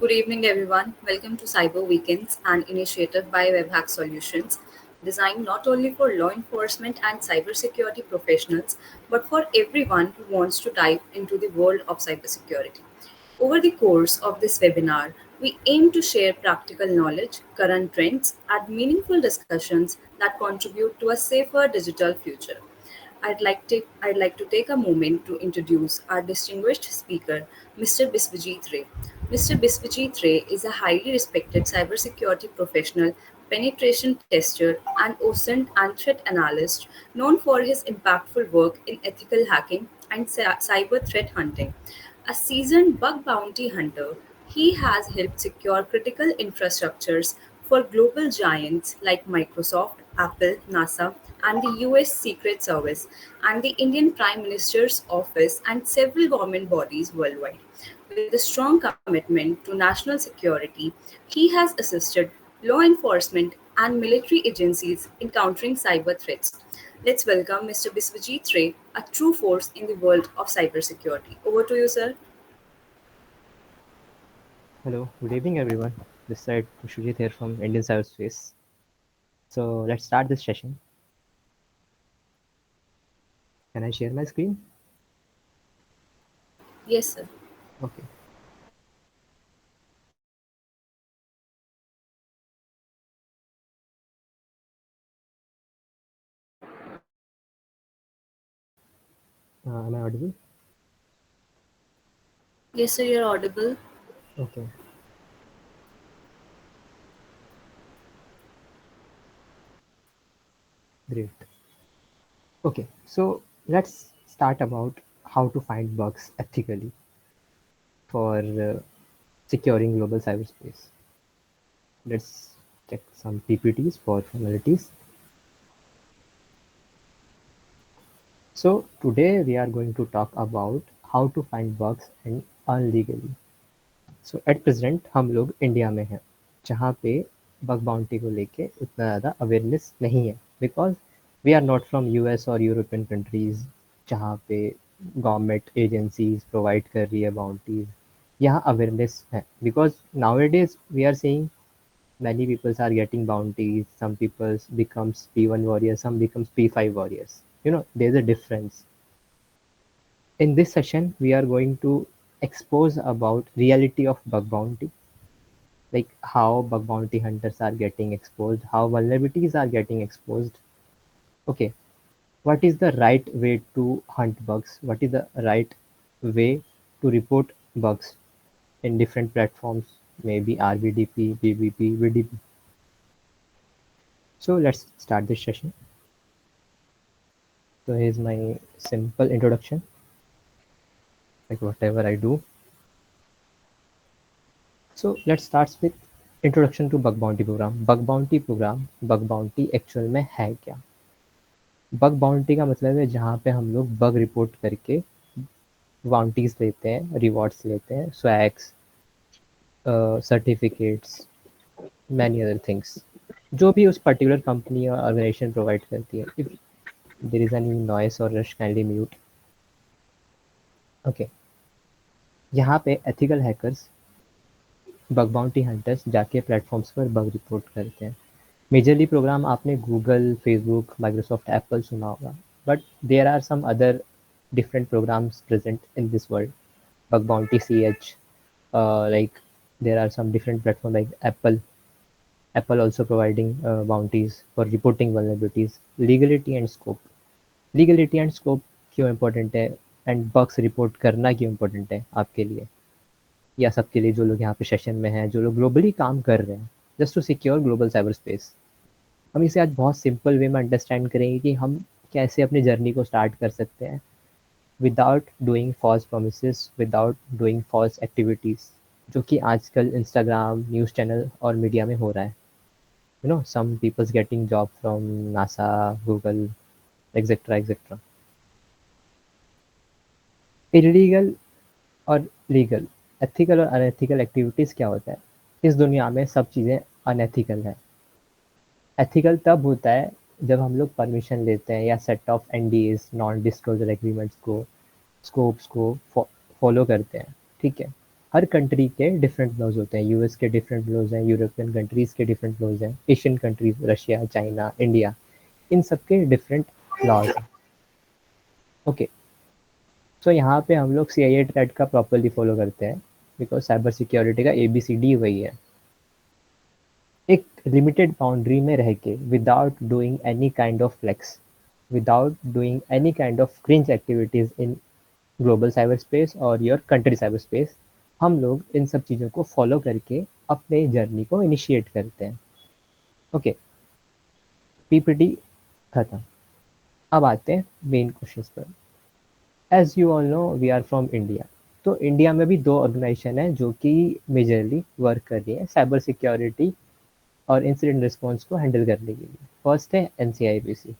Good evening, everyone. Welcome to Cyber Weekends, an initiative by WebHack Solutions, designed not only for law enforcement and cybersecurity professionals, but for everyone who wants to dive into the world of cybersecurity. Over the course of this webinar, we aim to share practical knowledge, current trends, and meaningful discussions that contribute to a safer digital future. I'd like to take a moment to introduce our distinguished speaker, Mr. Biswajit Ray. Mr. Biswajit Ray is a highly respected cybersecurity professional, penetration tester, and OSINT and threat analyst known for his impactful work in ethical hacking and cyber threat hunting. A seasoned bug bounty hunter, he has helped secure critical infrastructures for global giants like Microsoft, Apple, NASA, and the US Secret Service, and the Indian Prime Minister's office, and several government bodies worldwide. With a strong commitment to national security, he has assisted law enforcement and military agencies in countering cyber threats. Let's welcome Mr. Biswajit Ray, a true force in the world of cybersecurity. Over to you, sir. Hello, good evening everyone. This side Pushujit here from Indian Cyberspace. So let's start this session. Can I share my screen? Yes, sir. Okay. Am I audible? Yes, sir, you're audible. Okay, great. Okay, so let's start about how to find bugs ethically for securing global cyberspace. Let's check some PPTs for formalities. So today we are going to talk about how to find bugs and illegally. So at present हम लोग India में हैं जहाँ पे bug bounty को लेके उतना ज़्यादा अवेयरनेस नहीं है because we are not from US और यूरोपियन कंट्रीज़ जहाँ पे गवर्नमेंट एजेंसीज प्रोवाइड कर रही है बाउंटीज यहाँ अवेयरनेस है because now it is we are seeing many peoples are getting bounties, some peoples becomes P1 warriors, some becomes P5 warriors. There's a difference. In this session we are going to expose about reality of bug bounty, like how bug bounty hunters are getting exposed, how vulnerabilities are getting exposed. Okay, what is the right way to hunt bugs? What is the right way to report bugs in different platforms? Maybe RBDP, BBP, VDP. So let's start this session. So here's my simple introduction, like whatever I do. So let's start with introduction to bug bounty program. Bug bounty actual में है क्या? Bug bounty का मतलब है जहाँ पे हम लोग बग रिपोर्ट करके बाउंटीज लेते हैं, रिवॉर्ड्स लेते हैं, swags, certificates, many other things जो भी उस पर्टिकुलर कंपनी और ऑर्गेनाइजेशन प्रोवाइड करती है. If there is any noise और रश काइंडली म्यूट. ओके, यहाँ पे ethical hackers, bug bounty hunters जाके प्लेटफॉर्म्स पर बग रिपोर्ट करते हैं. मेजरली प्रोग्राम आपने गूगल, फेसबुक, माइक्रोसॉफ्ट, एप्पल सुना होगा, but there are some other different programs present in this world. Bug bounty ch, like there are some different platforms like Apple also providing bounties for reporting vulnerabilities. Legality and scope क्यों important है and bugs report करना क्यों important है आपके लिए या सबके लिए जो लोग यहाँ पे सेशन में हैं, जो लोग ग्लोबली काम कर रहे हैं just to secure global cyber space. हम इसे आज बहुत सिंपल वे में अंडरस्टैंड करेंगे कि हम कैसे अपनी जर्नी को स्टार्ट कर सकते हैं without doing false promises, without doing false activities, जो कि आजकल इंस्टाग्राम, न्यूज़ चैनल और मीडिया में हो रहा है. Some peoples getting job from NASA, Google, etcetera etcetera. Illegal और लीगल, एथिकल और अनएथिकल एक्टिविटीज़ क्या होता है? इस दुनिया में सब चीज़ें अनएथिकल है. एथिकल तब होता है जब हम लोग परमिशन लेते हैं या set of NDAs, non disclosure agreements को, स्कोप्स को फॉलो करते हैं. ठीक है, हर कंट्री के डिफरेंट लॉज होते हैं, यूएस के डिफरेंट लॉज हैं, यूरोपियन कंट्रीज के डिफरेंट लॉज हैं, Asian countries, Russia, China, India, इन सब के डिफरेंट लॉज हैं। ओके, सो यहाँ पे हम लोग CIA ट्रेड का प्रॉपरली फॉलो करते हैं, बिकॉज साइबर सिक्योरिटी का ABCD वही है। एक लिमिटेड बाउंड्री में रह के, without doing any kind of flex, without doing any kind of cringe activities in global cyber space और योर कंट्री साइबर स्पेस, हम लोग इन सब चीज़ों को फॉलो करके अपने जर्नी को इनिशिएट करते हैं। ओके, PPT खत्म। अब आते हैं मेन क्वेश्चन पर। As you all know, we are from India. तो इंडिया में भी दो ऑर्गेनाइजेशन है जो कि मेजरली वर्क कर रही है साइबर सिक्योरिटी और इंसिडेंट रिस्पॉन्स को हैंडल करने के लिए। फर्स्ट है NCIPC।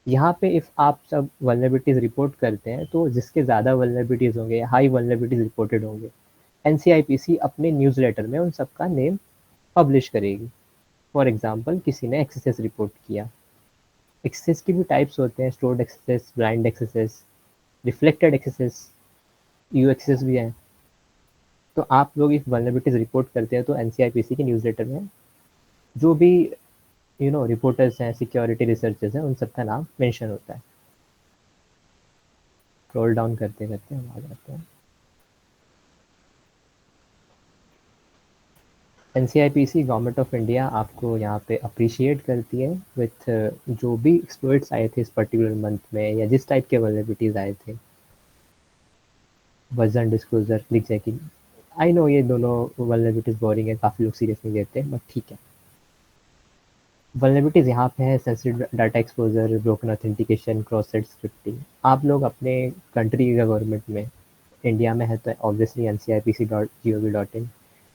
यहाँ पे इफ़ आप सब वल्नरेबिलिटीज़ रिपोर्ट करते हैं, तो जिसके ज़्यादा वल्नरेबिलिटीज़ होंगे, हाई वल्नरेबिलिटीज़ रिपोर्टेड होंगे, NCIPC अपने न्यूज़लेटर में उन सबका नेम पब्लिश करेगी। फॉर एग्जांपल, किसी ने एक्सेस रिपोर्ट किया। एक्सेस की भी टाइप्स होते हैं, stored XSS, blind XSS, reflected XSS, U XSS भी हैं। तो आप लोग इफ वल्नरेबिलिटीज़ रिपोर्ट करते हैं तो NCIPC के न्यूज़लेटर में जो भी रिपोर्टर्स हैं, सिक्योरिटी रिसर्चर्स हैं, उन सबका नाम मेंशन होता है। स्क्रॉल डाउन करते करते हम आ जाते हैं। NCIPC गवर्नमेंट ऑफ इंडिया आपको यहाँ पे अप्रिशिएट करती है विथ जो भी एक्सप्लॉइट्स आए थे इस पर्टिकुलर मंथ में, या जिस टाइप के वल्नरेबिलिटीज़ आए थे। Version disclosure, click checking. I know ये दोनों वल्नरेबिलिटीज़ बोरिंग है, काफ़ी लोग सीरियस नहीं लेते हैं, बट ठीक है। वल्नरेबिलिटीज़ यहाँ पे है sensitive data exposure, broken authentication, cross site scripting. आप लोग अपने कंट्री का गवर्नमेंट में, इंडिया में है तो ऑब्वियसली ncipc.gov.in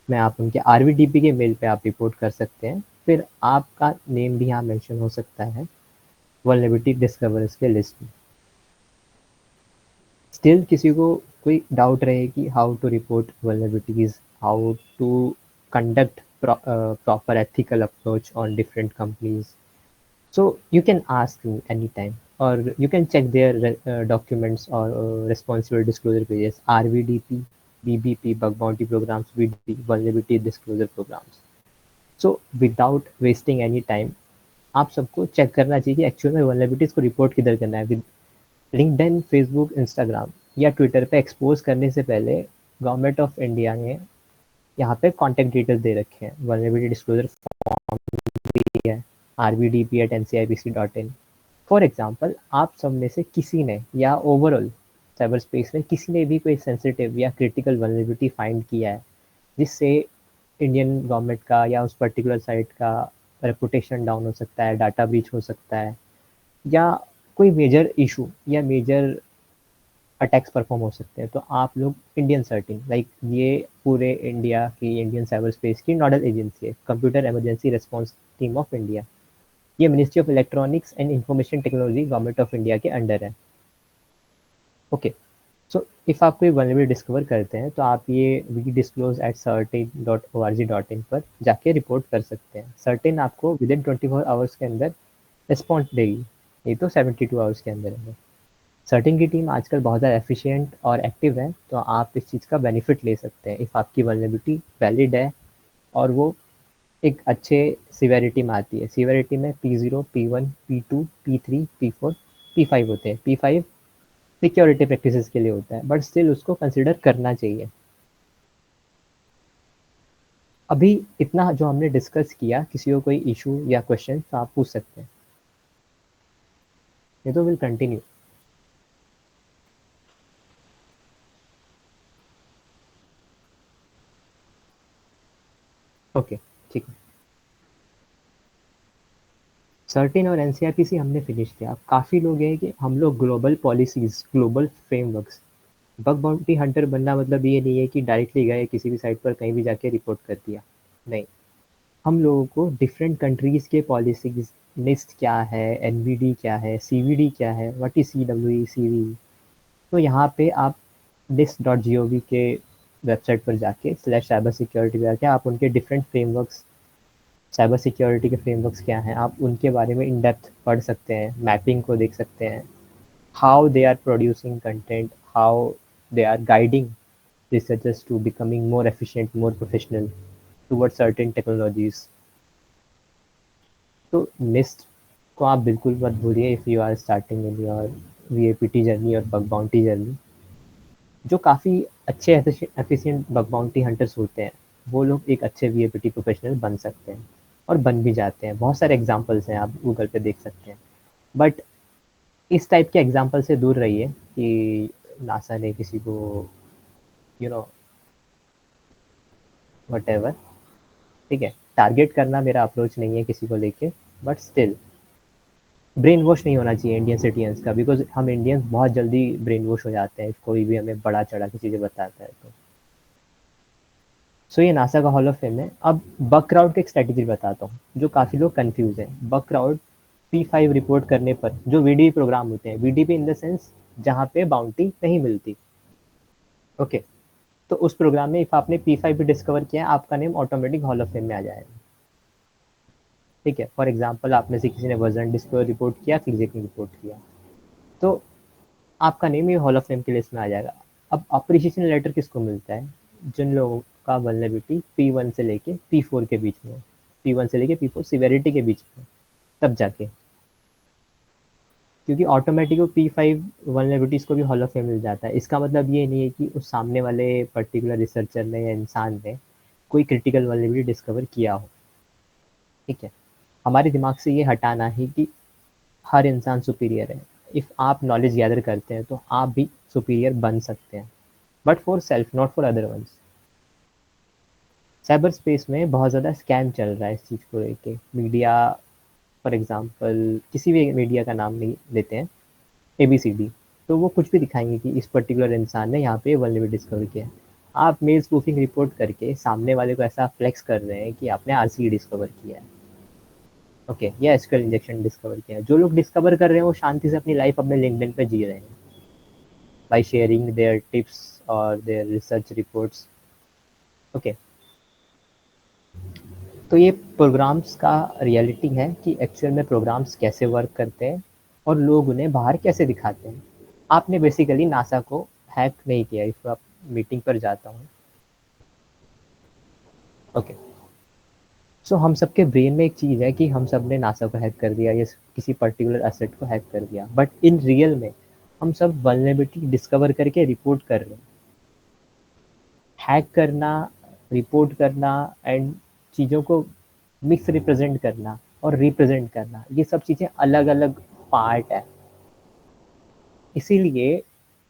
में आप उनके RVDP के मेल पे आप रिपोर्ट कर सकते हैं। फिर आपका नेम भी यहाँ मेंशन हो सकता है वल्नरेबिलिटी डिस्कवर्स के लिस्ट में। स्टिल किसी को कोई डाउट रहे कि how to report vulnerabilities, how to conduct proper ethical approach on different companies, so you can ask me anytime, or you can check their documents or responsible disclosure pages, RVDP, BBP, bug bounty programs, VDP, vulnerability disclosure programs. So without wasting any time, आप सबको check करना चाहिए कि actual में vulnerabilities को report किधर करना है। विद लिंक्डइन, फेसबुक, इंस्टाग्राम या ट्विटर पे एक्सपोज करने से पहले गवर्नमेंट ऑफ इंडिया ने यहाँ पे कॉन्टैक्ट डिटेल्स दे रखे हैं, वल्नरेबिलिटी डिस्क्लोजर फॉर्म भी है, rvdp@ncipc.in। फॉर एग्जांपल, आप सब में से किसी ने या ओवरऑल साइबर स्पेस में किसी ने भी कोई सेंसिटिव या क्रिटिकल वल्नरेबिलिटी फाइंड किया है, जिससे इंडियन गवर्नमेंट का या उस पर्टिकुलर साइट का रेपुटेशन डाउन हो सकता है, डाटा ब्रीच हो सकता है, या कोई मेजर इशू या मेजर अटैक्स परफॉर्म हो सकते हैं, तो आप लोग इंडियन सर्टिंग, लाइक ये पूरे इंडिया की, इंडियन साइबर स्पेस की नोडल एजेंसी है, computer emergency response team of India. ये ministry of electronics and information technology government of India के अंडर है। ओके, सो इफ़ आप कोई वल्नरेबिलिटी डिस्कवर करते हैं तो आप ये wdisclose@certain.org.in पर जाके रिपोर्ट कर सकते हैं। सर्टेन आपको विद इन 24 आवर्स के अंदर रिस्पॉन्स देगी, ये तो 72 आवर्स के अंदर है। सर्टेन की टीम आजकल बहुत ज़्यादा एफिशिएंट और एक्टिव है, तो आप इस चीज़ का बेनिफिट ले सकते हैं इफ़ आपकी वल्नरेबिलिटी वैलिड है और वो एक अच्छे सिवेरिटी में आती है। सिवेरिटी में P0, P1, P2, P3, P4, P5 होते हैं। P5 सिक्योरिटी प्रैक्टिसेस के लिए होता है, बट स्टिल उसको कंसिडर करना चाहिए। अभी इतना जो हमने डिस्कस किया, किसी को कोई इशू या क्वेश्चन तो आप पूछ सकते हैं, ये तो विल कंटिन्यू। ओके, ठीक है। सर्टेन और NCIPC हमने फिनिश किया। अब काफ़ी लोग हैं कि हम लोग global policies, global frameworks, bug bounty Hunter बनना मतलब ये नहीं है कि डायरेक्टली गए किसी भी साइट पर कहीं भी जाके रिपोर्ट कर दिया, नहीं। हम लोगों को डिफरेंट कंट्रीज़ के पॉलिसीज़, निस्ट क्या है, NVD क्या है, CVD क्या है, व्हाट इज़ CWE, CVE। तो यहाँ पे आप NIST.gov के वेबसाइट पर जाके /cyber security पे जाके आप उनके डिफरेंट फ्रेमवर्क्स, साइबर सिक्योरिटी के फ्रेमवर्क्स क्या हैं, आप उनके बारे में इन डेप्थ पढ़ सकते हैं, मैपिंग को देख सकते हैं, how they are producing content, how they are guiding researchers to becoming more efficient, more professional towards certain technologies. तो NIST को आप बिल्कुल मत भूलिए if you are starting in your VAPT journey और बग बाउंटी जर्नी। जो काफ़ी अच्छे एफिशिएंट बग बाउंटी हंटर्स होते हैं, वो लोग एक अच्छे VAPT प्रोफेशनल बन सकते हैं और बन भी जाते हैं। बहुत सारे एग्जांपल्स हैं, आप गूगल पे देख सकते हैं। बट इस टाइप के एग्जांपल से दूर रहिए कि नासा ने किसी को यू नो व्हाटएवर, ठीक है। टारगेट करना मेरा अप्रोच नहीं है किसी को लेके, बट स्टिल ब्रेन वॉश नहीं होना चाहिए इंडियन सिटीजन्स का, बिकॉज हम इंडियंस बहुत जल्दी ब्रेन वॉश हो जाते हैं कोई भी हमें बड़ा चढ़ा की चीज़ें बताता है तो। सो ये नासा का हॉल ऑफ फेम है। अब बग क्राउड की एक स्ट्रेटेजी बताता हूँ जो काफ़ी लोग कंफ्यूज हैं। बग क्राउड P5 रिपोर्ट करने पर जो VDP प्रोग्राम होते हैं, VDP इन द सेंस जहाँ पे बाउंटी नहीं मिलती, ओके। तो उस प्रोग्राम में इफ आपने P5 भी डिस्कवर किया है, आपका name automatic hall of fame में आ जाएगा, ठीक है। फॉर एग्जाम्पल आप में से किसी ने वजन डिस्कवर रिपोर्ट किया, फिजिकल रिपोर्ट किया, तो आपका नेम ये हॉल ऑफ फेम की लिस्ट में आ जाएगा। अब अप्रिशिएशन लेटर किसको मिलता है? जिन लोगों का वल्नरेबिलिटी P1 से लेके P4 के बीच में, P1 से लेके P4 सिवेरिटी के बीच में, तब जाके, क्योंकि ऑटोमेटिक वो P5 वल्नरेबिलिटीज को भी हॉल ऑफ फेम मिल जाता है। इसका मतलब ये नहीं है कि उस सामने वाले पर्टिकुलर रिसर्चर ने या इंसान ने कोई क्रिटिकल वल्नरेबिलिटी डिस्कवर किया हो, ठीक है। हमारे दिमाग से ये हटाना है कि हर इंसान सुपीरियर है। इफ़ आप नॉलेज गैदर करते हैं तो आप भी सुपीरियर बन सकते हैं, but for self, not for other ones. Cyber space में बहुत ज़्यादा स्कैम चल रहा है इस चीज़ को लेके। मीडिया, फॉर एग्जांपल किसी भी मीडिया का नाम नहीं लेते हैं, ABCD, तो वो कुछ भी दिखाएंगे कि इस पर्टिकुलर इंसान ने यहाँ पे वल्नरेबिलिटी डिस्कवर किया है। आप मेल स्पूफिंग रिपोर्ट करके सामने वाले को ऐसा फ्लेक्स कर रहे हैं कि आपने RCE डिस्कवर किया है, ओके, या एसक्यूएल इंजेक्शन डिस्कवर किया है। जो लोग डिस्कवर कर रहे हैं वो शांति से अपनी लाइफ अपने लिंक्डइन पे जी रहे हैं बाय शेयरिंग देयर टिप्स और देयर रिसर्च रिपोर्ट्स, ओके। तो ये प्रोग्राम्स का रियलिटी है कि एक्चुअल में प्रोग्राम्स कैसे वर्क करते हैं और लोग उन्हें बाहर कैसे दिखाते हैं। आपने बेसिकली नासा को हैक नहीं किया। इफ आप मीटिंग पर जाता हूँ, ओके, सो हम सबके ब्रेन में एक चीज़ है कि हम सब ने नासा को हैक कर दिया या किसी पर्टिकुलर एसेट को हैक कर दिया, बट इन रियल में हम सब वल्नरेबिलिटी डिस्कवर करके रिपोर्ट कर रहे हैं। हैक करना, रिपोर्ट करना एंड चीज़ों को मिक्स रिप्रेजेंट करना और रिप्रेजेंट करना, ये सब चीज़ें अलग अलग पार्ट है। इसीलिए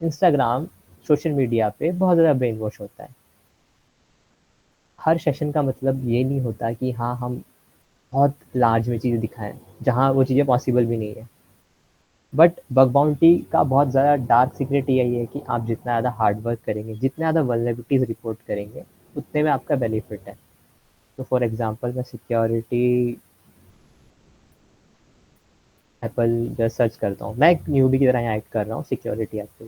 इंस्टाग्राम, सोशल मीडिया पे बहुत ज़्यादा ब्रेन वॉश होता है। हर सेशन का मतलब ये नहीं होता कि हाँ हम बहुत लार्ज में चीज़ें दिखाएं जहाँ वो चीज़ें पॉसिबल भी नहीं है। बट बग बाउंटी का बहुत ज़्यादा डार्क सीक्रेट यही है कि आप जितना ज़्यादा हार्ड वर्क करेंगे, जितने ज़्यादा वल्नरेबिलिटीज़ रिपोर्ट करेंगे, उतने में आपका बेनिफिट है। तो फॉर एग्जांपल मैं सिक्योरिटी एप्पल जस्ट सर्च करता हूँ, मैं एक न्यूबी की तरह यहाँ ऐड कर रहा हूँ सिक्योरिटी एप्पल,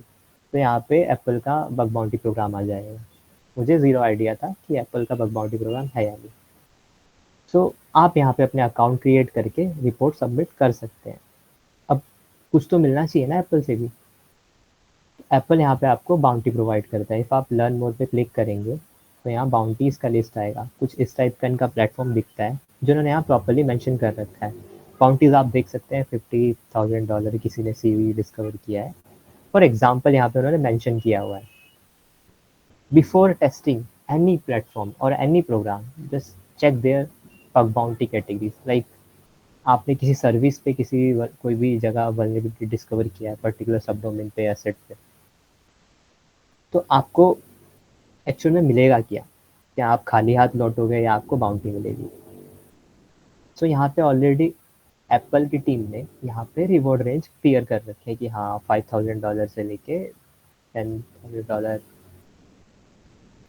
तो यहाँ पे एप्पल का बग बाउंटी प्रोग्राम आ जाएगा। मुझे ज़ीरो आइडिया था कि एप्पल का बग बाउंटी प्रोग्राम है या नहीं। सो आप यहाँ पे अपने अकाउंट क्रिएट करके रिपोर्ट सबमिट कर सकते हैं। अब कुछ तो मिलना चाहिए ना एप्पल से भी। एप्पल यहाँ पे आपको बाउंटी प्रोवाइड करता है। इफ़ आप लर्न मोर पे क्लिक करेंगे तो यहाँ बाउंटीज़ का लिस्ट आएगा। कुछ इस टाइप का इनका प्लेटफॉर्म दिखता है जिन्होंने यहाँ प्रॉपरली मेंशन कर रखा है। बाउंटीज़ आप देख सकते हैं, $50,000 किसी ने CV डिस्कवर किया है। फॉर एग्जाम्पल यहाँ पे उन्होंने मेंशन किया हुआ है, बिफोर टेस्टिंग एनी प्लेटफॉर्म और any program just check their bug bounty categories. Like आपने किसी सर्विस पे कोई भी जगह वल्नरेबिलिटी डिस्कवर किया है पर्टिकुलर सब डोमेन पे या सेट पे, तो आपको एक्चुअल में मिलेगा क्या आप खाली हाथ लौटोगे या आपको बाउंटी मिलेगी। सो यहाँ पे ऑलरेडी एप्पल की टीम ने यहाँ पे रिवॉर्ड रेंज क्लियर कर रखे हैं कि हाँ $5,000 से लेके $10,000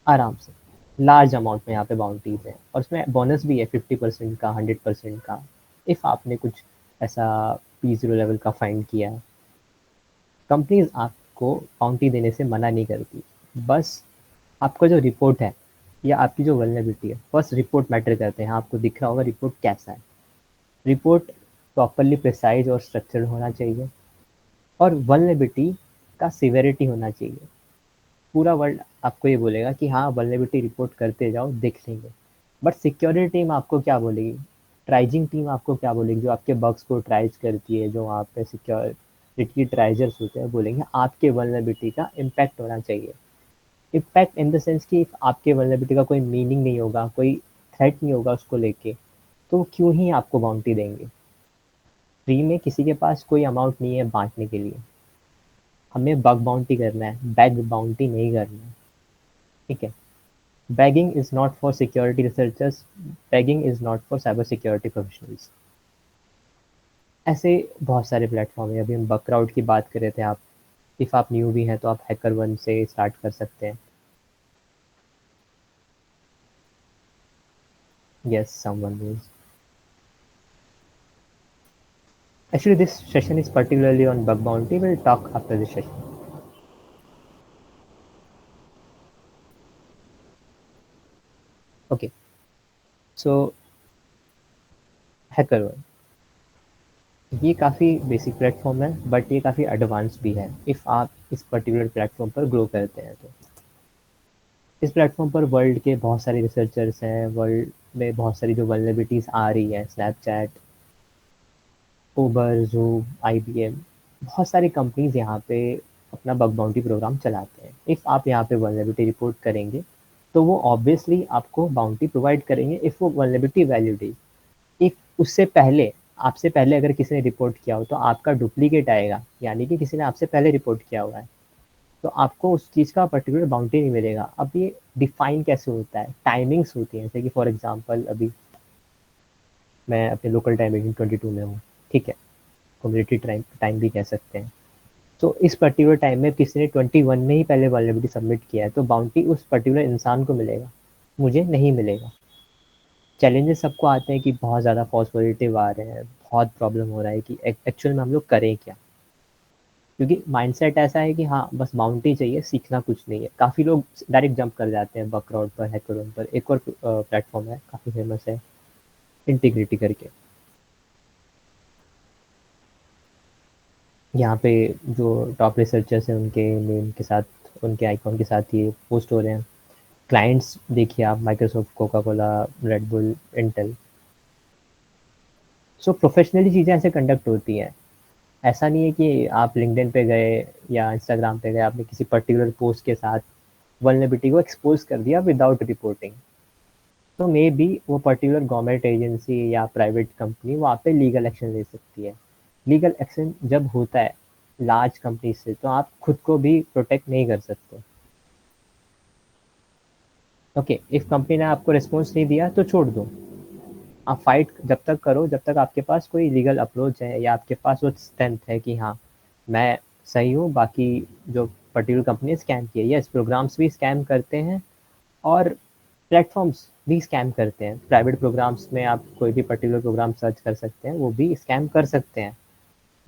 आराम से लार्ज अमाउंट में यहाँ पे बाउंटीज है। और उसमें बोनस भी है 50% का, 100% का, इफ़ आपने कुछ ऐसा P0 लेवल का फाइंड किया है। कंपनीज आपको बाउंटी देने से मना नहीं करती, बस आपका जो रिपोर्ट है या आपकी जो वल्नरेबिलिटी है, फर्स्ट रिपोर्ट मैटर करते हैं। आपको दिख रहा होगा रिपोर्ट कैसा है। रिपोर्ट प्रॉपरली प्रिसाइज और स्ट्रक्चर्ड होना चाहिए और वल्नरेबिलिटी का सिवेरिटी होना चाहिए। पूरा वर्ल्ड आपको ये बोलेगा कि हाँ वल्नरेबिलिटी रिपोर्ट करते जाओ, देख लेंगे। बट सिक्योरिटी टीम आपको क्या बोलेगी, ट्राइजिंग टीम आपको क्या बोलेगी, जो आपके बग्स को ट्राइज करती है, जो वहाँ पे सिक्योरिटी ट्राइजर्स होते हैं, बोलेंगे आपके वल्नरेबिलिटी का इम्पैक्ट होना चाहिए। इम्पैक्ट इन द सेंस कि आपके वल्नरेबिलिटी का कोई मीनिंग नहीं होगा, कोई थ्रेट नहीं होगा उसको लेके, तो क्यों ही आपको बाउंटी देंगे। फ्री में किसी के पास कोई अमाउंट नहीं है बांटने के लिए। हमें बग बाउंटी करना है, बैग बाउंटी नहीं करना है। ठीक है। Bagging is not for security researchers, bagging is not for cyber security professionals. ऐसे बहुत सारे प्लेटफॉर्म है। अभी हम बकराउड की बात कर रहे थे। आप इफ़ आप न्यू भी हैं तो आप हैकर वन से स्टार्ट कर सकते हैं। Yes, someone knows. Actually, this session is particularly on bug bounty. We'll talk after this session. Okay, so HackerOne ये काफ़ी बेसिक प्लेटफॉर्म है, बट ये काफ़ी एडवांस भी है इफ़ आप इस पर्टिकुलर प्लेटफॉर्म पर ग्रो करते हैं तो। इस प्लेटफॉर्म पर वर्ल्ड के बहुत सारे रिसर्चर्स हैं, वर्ल्ड में बहुत सारी जो वल्नरेबिलिटीज़ आ रही है, स्नैपचैट, उबर, ज़ूम, IBM, बहुत सारी कंपनीज यहाँ पे अपना बग बाउंटी प्रोग्राम चलाते हैं। इफ़ आप यहाँ पे वल्नरेबिलिटी रिपोर्ट करेंगे तो वो ऑब्वियसली आपको बाउंटी प्रोवाइड करेंगे इफ़ वो वल्नरेबिलिटी वैलिड है। इफ़ उससे पहले, आपसे पहले अगर किसी ने रिपोर्ट किया हो तो आपका डुप्लीकेट आएगा, यानी कि किसी ने आपसे पहले रिपोर्ट किया हुआ है, तो आपको उस चीज़ का पर्टिकुलर बाउंटी नहीं मिलेगा। अब ये डिफाइन कैसे होता है, टाइमिंग्स होती हैं। जैसे कि फॉर एग्जांपल अभी मैं अपने लोकल टाइम 1822 में हूँ, ठीक है, कम्युनिटी टाइम टाइम भी कह सकते हैं। तो इस पर्टिकुलर टाइम में किसी ने 21 में ही पहले वल्नरेबिलिटी सबमिट किया है, तो बाउंटी उस पर्टिकुलर इंसान को मिलेगा, मुझे नहीं मिलेगा। चैलेंजेस सबको आते हैं कि बहुत ज़्यादा फॉल्स पॉजिटिव आ रहे हैं, बहुत प्रॉब्लम हो रहा है कि एक्चुअल में हम लोग करें क्या, क्योंकि माइंडसेट ऐसा है कि हाँ बस बाउंटी चाहिए, सीखना कुछ नहीं है। काफ़ी लोग डायरेक्ट जंप कर जाते हैं बकराउड पर, हैकरॉन पर। एक और प्लेटफॉर्म है काफ़ी फेमस है, इंटीग्रिटी करके। यहाँ पे जो टॉप रिसर्चर्स हैं उनके नेम के साथ, उनके आइकॉन के साथ ये पोस्ट हो रहे हैं। क्लाइंट्स देखिए आप, Microsoft, Coca Cola, Red Bull, Intel. So professionally चीज़ें ऐसे कंडक्ट होती हैं। ऐसा नहीं है कि आप लिंक्डइन पे गए या इंस्टाग्राम पे गए, आपने किसी पर्टिकुलर पोस्ट के साथ वल्नरेबिलिटी को एक्सपोज कर दिया विदाउट रिपोर्टिंग, तो मे बी वो पर्टिकुलर गवर्नमेंट एजेंसी या प्राइवेट कंपनी वहाँ पे लीगल एक्शन ले सकती है। लीगल एक्शन जब होता है लार्ज कंपनी से, तो आप खुद को भी प्रोटेक्ट नहीं कर सकते। ओके, इफ कंपनी ने आपको रिस्पॉन्स नहीं दिया तो छोड़ दो। आप फाइट जब तक करो जब तक आपके पास कोई लीगल अप्रोच है या आपके पास वो स्ट्रेंथ है कि हाँ मैं सही हूँ, बाकी जो पर्टिकुलर कंपनी स्कैम की है। यस, प्रोग्राम्स भी स्कैम करते हैं और प्लेटफॉर्म्स भी स्कैम करते हैं। प्राइवेट प्रोग्राम्स में आप कोई भी पर्टिकुलर प्रोग्राम सर्च कर सकते हैं, वो भी स्कैम कर सकते हैं।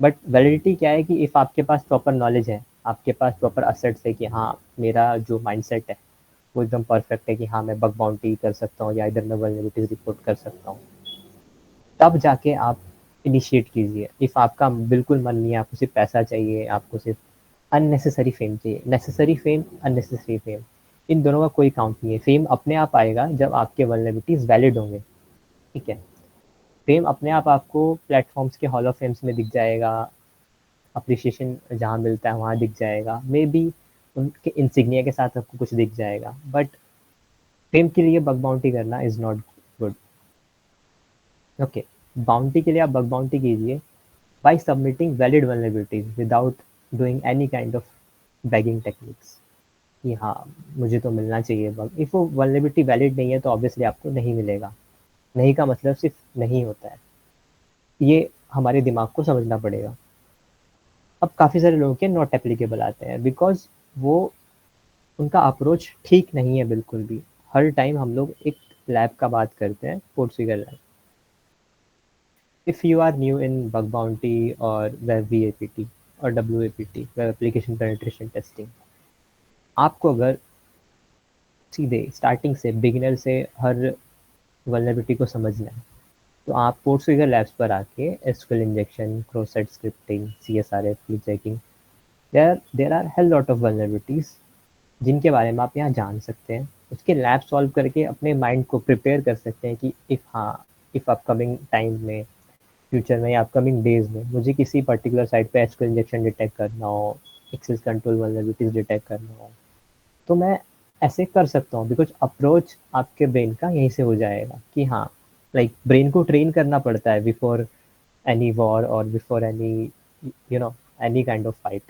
बट वैलिडिटी क्या है कि इफ़ आपके पास प्रॉपर नॉलेज है, आपके पास प्रॉपर असेट्स है कि हाँ मेरा जो माइंडसेट है वो एकदम परफेक्ट है कि हाँ मैं बग बाउंटी कर सकता हूँ या इधर मैं वल्नरेबिलिटीज रिपोर्ट कर सकता हूँ, तब जाके आप इनिशिएट कीजिए। इफ़ आपका बिल्कुल मन नहीं है, आपको सिर्फ पैसा चाहिए, आपको सिर्फ अननेसेसरी फेम चाहिए, नेसेसरी फेम, अननेसेसरी फेम, इन दोनों का कोई काउंट नहीं है। फेम अपने आप आएगा जब आपके वल्नरेबिलिटीज वैलिड होंगे। ठीक है। फेम अपने आप आपको प्लेटफॉर्म्स के हॉल ऑफ फेम्स में दिख जाएगा, अप्रिशिएशन जहाँ मिलता है वहाँ दिख जाएगा, मे बी उनके इंसिग्निया के साथ आपको कुछ दिख जाएगा। बट फेम के लिए बग बाउंटी करना is not good. Okay, bounty के लिए आप बग बाउंटी कीजिए by submitting valid vulnerabilities without doing any kind of begging techniques कि हाँ मुझे तो मिलना चाहिए बग। इफ़ वो वल्नरेबिलिटी वैलिड नहीं है तो ऑब्वियसली आपको नहीं मिलेगा। नहीं का मतलब सिर्फ नहीं होता है, ये हमारे दिमाग को समझना पड़ेगा। अब काफ़ी सारे लोगों के नॉट एप्लीकेबल आते हैं बिकॉज वो उनका अप्रोच ठीक नहीं है बिल्कुल भी। हर टाइम हम लोग एक लैब का बात करते हैं, PortSwigger lab. If you are new in bug bounty और वेब VAPT और WAPT, web application penetration testing, आपको अगर सीधे स्टार्टिंग से बिगिनर से हर वल्नरेबिलिटी को समझना है तो आप पोर्टफिगर लैब्स पर आके SQL injection, cross site scripting, CSRF, checking, there are hell lot of vulnerabilities जिनके बारे में आप यहाँ जान सकते हैं, उसके लैब सॉल्व करके अपने माइंड को प्रिपेयर कर सकते हैं कि इफ़ अपकमिंग टाइम में, फ्यूचर में या अपकमिंग डेज में मुझे किसी पर्टिकुलर साइट पे एचक्यूएल इंजेक्शन डिटेक्ट करना हो, एक्सेस कंट्रोल वल्नरेबिलिटीज डिटेक्ट करना हो, तो मैं ऐसे कर सकता हूँ, बिकॉज अप्रोच आपके ब्रेन का यहीं से हो जाएगा कि हाँ, लाइक ब्रेन को ट्रेन करना पड़ता है बिफोर एनी वॉर और before any you know any kind of fight.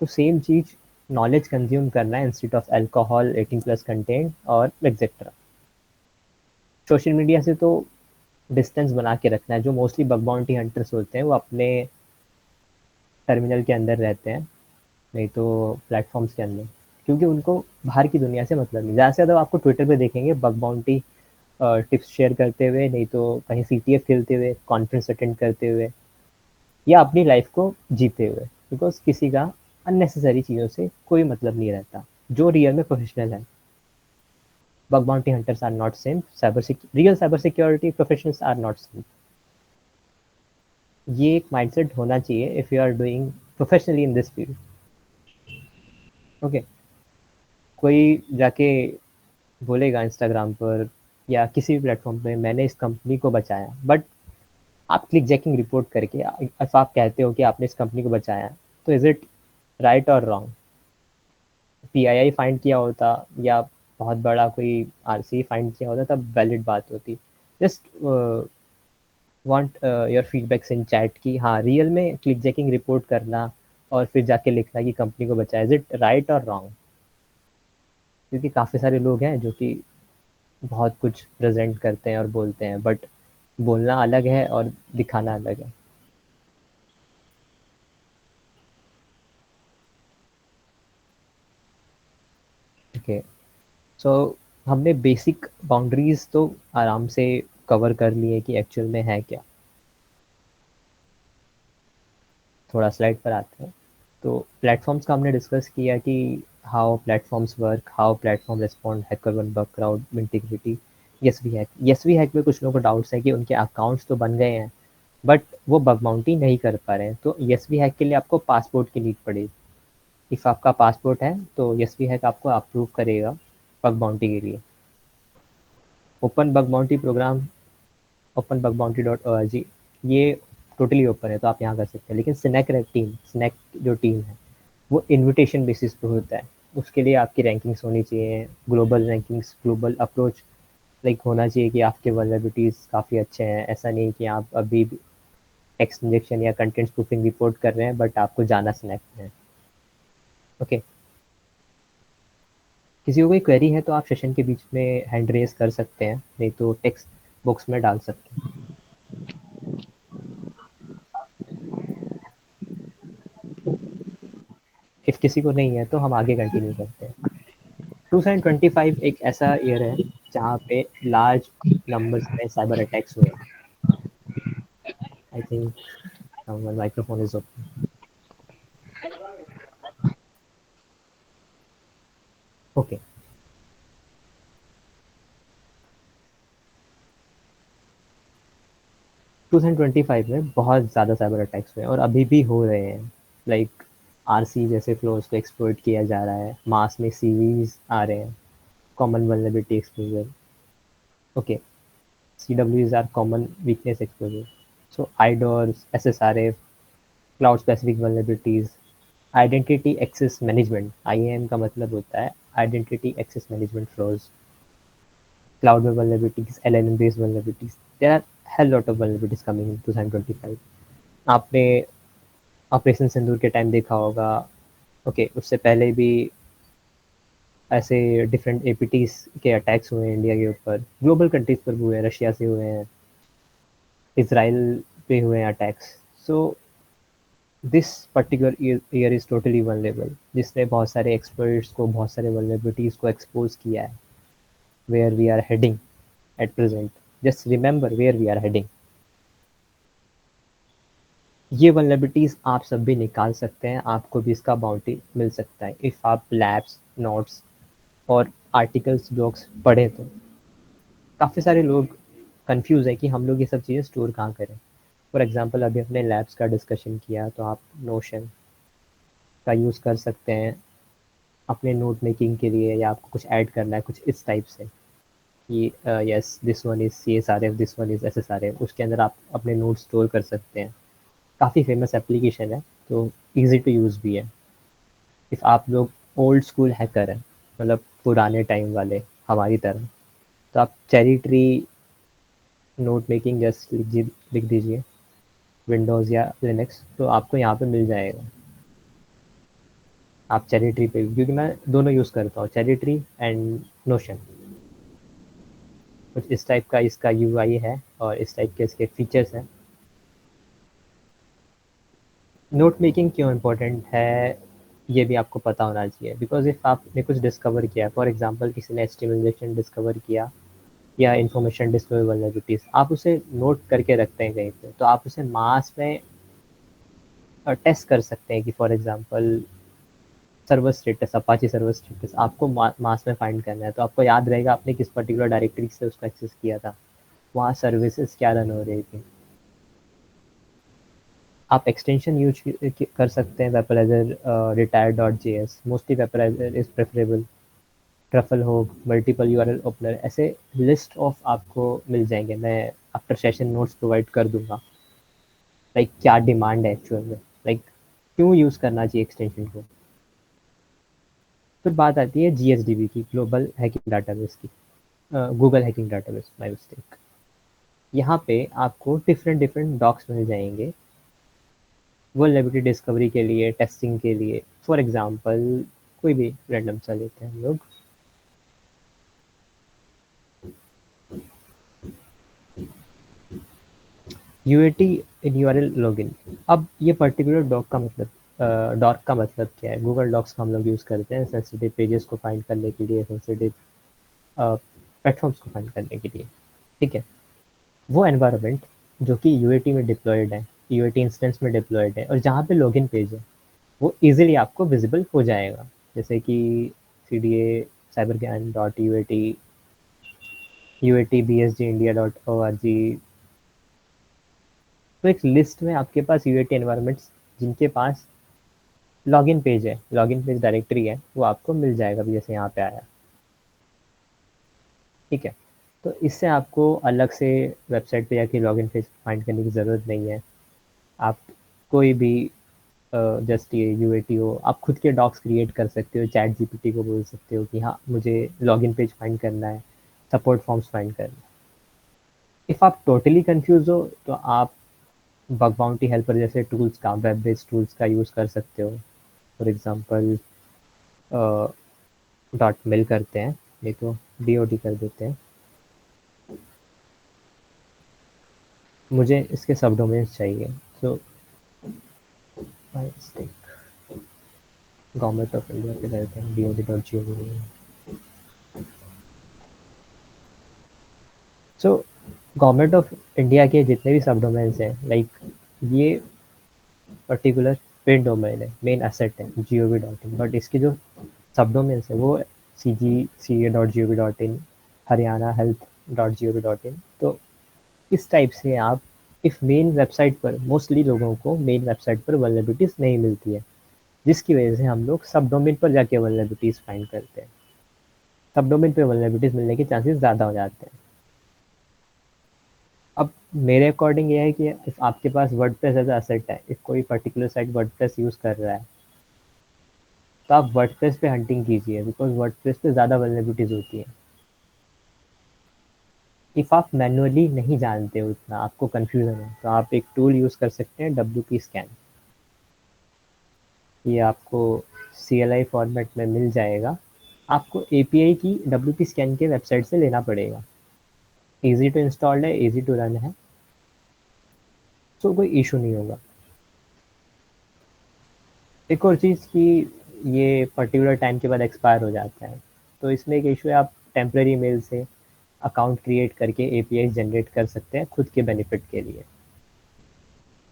तो सेम चीज नॉलेज कंज्यूम करना है इंस्टेड ऑफ अल्कोहल, 18+ कंटेंट और एक्सेट्रा। सोशल मीडिया से तो डिस्टेंस बना के रखना है। जो मोस्टली बग बाउंटी हंटर्स होते हैं वो अपने टर्मिनल के अंदर रहते हैं, नहीं तो प्लेटफॉर्म्स के अंदर, क्योंकि उनको बाहर की दुनिया से मतलब नहीं। ज़्यादा से ज़्यादा आपको ट्विटर पे देखेंगे बग बाउंटी टिप्स शेयर करते हुए, नहीं तो कहीं सीटीएफ खेलते हुए, कॉन्फ्रेंस अटेंड करते हुए, या अपनी लाइफ को जीते हुए, बिकॉज किसी का अननेसेसरी चीज़ों से कोई मतलब नहीं रहता जो रियल में प्रोफेशनल है। Bug bounty hunters are not same. Real cyber security professionals are not same. ये एक माइंडसेट होना चाहिए if you are doing professionally in this field. Okay, कोई जाके बोलेगा इंस्टाग्राम पर या किसी भी प्लेटफॉर्म पे मैंने इस कंपनी को बचाया, बट आप क्लिक जैकिंग रिपोर्ट करके if आप कहते हो कि आपने इस कंपनी को बचाया, तो इज इट राइट और रॉन्ग? पीआईआई फाइंड किया होता या बहुत बड़ा कोई आरसी फाइंड किया होता तब वैलिड बात होती। Just want your feedbacks in chat कि हाँ, रियल में क्लिक जैकिंग रिपोर्ट करना और फिर जाके लिखना कि कंपनी को बचाया, इज इट राइट और रॉन्ग? क्योंकि काफ़ी सारे लोग हैं जो कि बहुत कुछ प्रेजेंट करते हैं और बोलते हैं, बट बोलना अलग है और दिखाना अलग है। ओके, सो हमने बेसिक बाउंड्रीज तो आराम से कवर कर लिए कि एक्चुअल में है क्या। थोड़ा स्लाइड पर आते हैं। तो प्लेटफॉर्म्स का हमने डिस्कस किया कि how platforms work, how platform respond, HackerOne, Bugcrowd, Intigriti. YesWeHack में कुछ लोगों को डाउट्स है कि उनके अकाउंट्स तो बन गए हैं बट वो बग बाउंटी नहीं कर पा रहे हैं, तो यस वी हैक के लिए आपको पासपोर्ट की नीड पड़ेगी। इफ़ आपका पासपोर्ट है तो यस वी हैक आपको अप्रूव करेगा बग बाउंटी के लिए। Open bug bounty program, open bug bounty .org, ये टोटली ओपन है तो आप यहाँ कर सकते हैं। लेकिन स्नैक जो टीम है वो इनविटेशन बेसिस पे होता है। उसके लिए आपकी रैंकिंग्स होनी चाहिए, global rankings, global approach like होना चाहिए कि आपके वल्नरेबिलिटीज़ काफ़ी अच्छे हैं। ऐसा नहीं कि आप अभी टेक्स्ट इंजेक्शन या कंटेंट स्पूफिंग रिपोर्ट कर रहे हैं बट आपको जाना स्नैक में है। ओके, किसी को कोई क्वेरी है तो आप सेशन के बीच में हैंड रेज कर सकते हैं, नहीं तो टेक्स्ट बॉक्स में डाल सकते हैं। इफ़ किसी को नहीं है तो हम आगे कंटिन्यू करते हैं। 2025 एक ऐसा ईयर है जहाँ पे लार्ज नंबर्स में साइबर अटैक्स हुए। I think microphone is open. Okay, 2025 में बहुत ज़्यादा साइबर अटैक्स हुए और अभी भी हो रहे हैं। लाइक आरसी जैसे फ्लोज को एक्सप्लॉइट किया जा रहा है, मास में सीवीज आ रहे हैं, common vulnerability exposure. Okay, CWs are common weakness exposure. So IDORs, SSRF, cloud specific vulnerabilities, identity access management, IAM का मतलब होता है identity access management flaws, cloud में vulnerabilities, LLM based vulnerabilities. There are hell lot of vulnerabilities coming in 2025. आपने operation सिंदूर के time देखा होगा। Okay, उससे पहले भी ऐसे डिफरेंट एपीटीज के अटैक्स हुए हैं इंडिया के ऊपर, ग्लोबल कंट्रीज पर भी हुए हैं, रशिया से हुए हैं, इसराइल पे हुए हैं attacks. So this particular year is totally vulnerable, जिसने बहुत सारे एक्सपर्ट्स को, बहुत सारे वनरेबिलिटीज को एक्सपोज किया है। Where we are heading at present, just remember where we are heading. ये वनरेबिलिटीज आप सब भी निकाल सकते हैं, आपको भी इसका बाउंटी मिल सकता है इफ़ आप लैब्स, नोट्स और आर्टिकल्स, ब्लॉग्स पढ़ें तो। काफ़ी सारे लोग कंफ्यूज है कि हम लोग ये सब चीज़ें स्टोर कहाँ करें। फॉर एग्जांपल अभी अपने लैब्स का डिस्कशन किया तो आप नोशन का यूज़ कर सकते हैं अपने नोट मेकिंग के लिए या आपको कुछ ऐड करना है कुछ इस टाइप से कि yes this one is CSRF, this one is SSRF, उसके अंदर आप अपने नोट स्टोर कर सकते हैं। काफ़ी फेमस एप्लीकेशन है, तो ईज़ी टू यूज़ भी है। इफ़ आप लोग ओल्ड स्कूल हैकर हैं, मतलब पुराने टाइम वाले हमारी तरह, तो आप cherry tree note making just लिख दीजिए विंडोज़ या लिनक्स, तो आपको यहाँ पे मिल जाएगा। आप चेरी ट्री पे, क्योंकि मैं दोनों यूज़ करता हूँ, चेरी ट्री एंड नोशन। कुछ इस टाइप का इसका UI है और इस टाइप के इसके फीचर्स हैं। नोट मेकिंग क्यों इम्पोर्टेंट है ये भी आपको पता होना चाहिए, बिकॉज इफ़ आपने कुछ डिस्कवर किया, फॉर एग्जांपल किसी ने एचटीएमएल डिस्कवर किया या इन्फॉर्मेशन डिस्प्ले वल्नरेबिलिटीज, आप उसे नोट करके रखते हैं कहीं पे, तो आप उसे मास में टेस्ट कर सकते हैं कि for example server status, Apache server status आपको मास में फाइंड करना है, तो आपको याद रहेगा आपने किस पर्टिकुलर डायरेक्टरी से उसको एक्सेस किया था, वहाँ सर्विसेज क्या रन हो रही थी। आप एक्सटेंशन यूज कर सकते हैं Wappalyzer retire.js, mostly Wappalyzer is preferable, truffle हो, मल्टीपल यूआरएल ओपनर, ऐसे लिस्ट ऑफ आपको मिल जाएंगे। मैं आफ्टर सेशन नोट्स प्रोवाइड कर दूंगा लाइक क्या डिमांड है एक्चुअल में, लाइक क्यों यूज़ करना चाहिए एक्सटेंशन को। फिर बात आती है GSDB की, ग्लोबल हैकिंग डाटाबेस की, Google hacking database, my mistake. यहाँ पे आपको डिफरेंट डिफरेंट डॉक्स मिल जाएंगे वल्नरेबिलिटी डिस्कवरी के लिए, टेस्टिंग के लिए। फॉर एग्जांपल कोई भी रैंडम सा लेते हैं हम लोग, UAT इन URL लॉगिन। अब ये पर्टिकुलर डॉक का मतलब, डॉक का मतलब क्या है, गूगल डॉक्स का हम लोग यूज़ करते हैं सेंसिटिव पेजेस को फाइंड करने के लिए, सेंसिटिव प्लेटफॉर्म्स को फाइंड करने के लिए। ठीक है, वो एनवायरनमेंट जो कि UAT में डिप्लॉयड है, UAT इंस्टेंस में डिप्लॉयड है, और जहाँ पे लॉगिन पेज है वो इजीली आपको विजिबल हो जाएगा, जैसे कि CDA cybercan.uat, UATBSGindia.org। तो एक लिस्ट में आपके पास UAT एनवायरनमेंट्स जिनके पास लॉगिन पेज है, लॉगिन पेज डायरेक्टरी है, वो आपको मिल जाएगा भी, जैसे यहाँ पे आया। ठीक है, तो इससे आपको अलग से वेबसाइट पे जाके लॉगिन पेज फाइंड करने की ज़रूरत नहीं है। आप कोई भी जस्ट ये UAT हो, आप खुद के डॉक्स क्रिएट कर सकते हो, चैट GPT को बोल सकते हो कि हाँ मुझे लॉगिन पेज फाइंड करना है, सपोर्ट फॉर्म्स फाइंड करना है। इफ़ आप टोटली कंफ्यूज हो तो आप बग बाउंटी हेल्पर जैसे टूल्स का, वेब बेस्ड टूल्स का यूज़ कर सकते हो। फॉर एग्जांपल डॉट मिल करते हैं, नहीं तो DOT कर देते हैं। मुझे इसके सब डोमेन्स चाहिए, so by mistake government of India पे करते हैं, DOT.gov। So government of India के जितने भी सब डोमेन्स हैं, लाइक ये पर्टिकुलर मेन डोमेन है, मेन एसेट है gov.in, बट इसके जो सब डोमेन्स है वो CGCA.gov.in, हरियाणा health.gov.in। तो इस टाइप से आप, इफ मेन वेबसाइट पर मोस्टली लोगों को मेन वेबसाइट पर वल्नरेबिलिटीज नहीं मिलती है, जिसकी वजह से हम लोग सब डोमेन पर जाके वल्नरेबिलिटीज फाइंड करते हैं, सब डोमेन पे वल्नरेबिलिटीज मिलने के चांसेस ज़्यादा हो जाते हैं। अब मेरे अकॉर्डिंग ये है कि इफ आपके पास वर्डप्रेस एज एसेट है, इफ कोई पर्टिकुलर साइट वर्डप्रेस यूज़ कर रहा है, तो आप वर्डप्रेस पे हंटिंग कीजिए, बिकॉज वर्डप्रेस पे ज़्यादा वल्नरेबिलिटीज होती है। इफ़ आप मैनुअली नहीं जानते हो इतना, आपको कन्फ्यूज़न है, तो आप एक टूल यूज़ कर सकते हैं, WP स्कैन। ये आपको CLI फॉर्मेट में मिल जाएगा। आपको API की WP स्कैन के वेबसाइट से लेना पड़ेगा। ईजी टू इंस्टॉल है, ईजी टू रन है, सो कोई इशू नहीं होगा। एक और चीज़ कि ये पर्टिकुलर टाइम के बाद एक्सपायर हो जाता है, तो इसमें एक इशू है, आप टेम्प्रेरी मेल से अकाउंट क्रिएट करके API जनरेट कर सकते हैं खुद के बेनिफिट के लिए,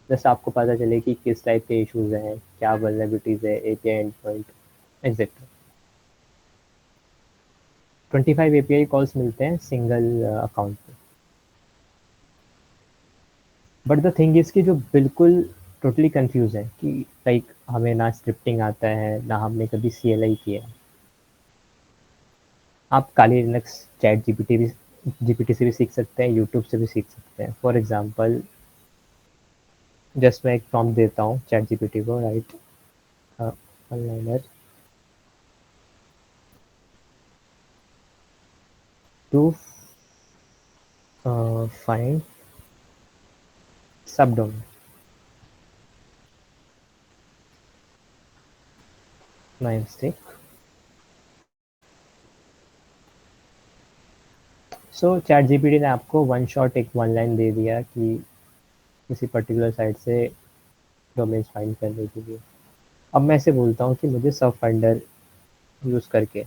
जैसे आपको पता चले कि किस टाइप के इश्यूज हैं, क्या वल्नरेबिलिटीज है, API and point exact. 25 API calls मिलते हैं सिंगल अकाउंट पे। बट द थिंग इज कि जो बिल्कुल टोटली कंफ्यूज है कि लाइक हमें ना स्क्रिप्टिंग आता है, ना हमने कभी CLI किया है, आप काली लिनक्स चैट जीपीटी से भी सीख सकते हैं, यूट्यूब से भी सीख सकते हैं। फॉर एग्जांपल जस्ट मैं एक प्रॉम्प्ट देता हूँ चैट जीपीटी को, write one liner to find subdomain, my mistake. So ChatGPT ने आपको वन शॉट एक वन लाइन दे दिया कि किसी पर्टिकुलर साइट से डोमेन्स फाइंड करने के लिए। अब मैं इसे बोलता हूँ कि मुझे सब फाइंडर यूज़ करके,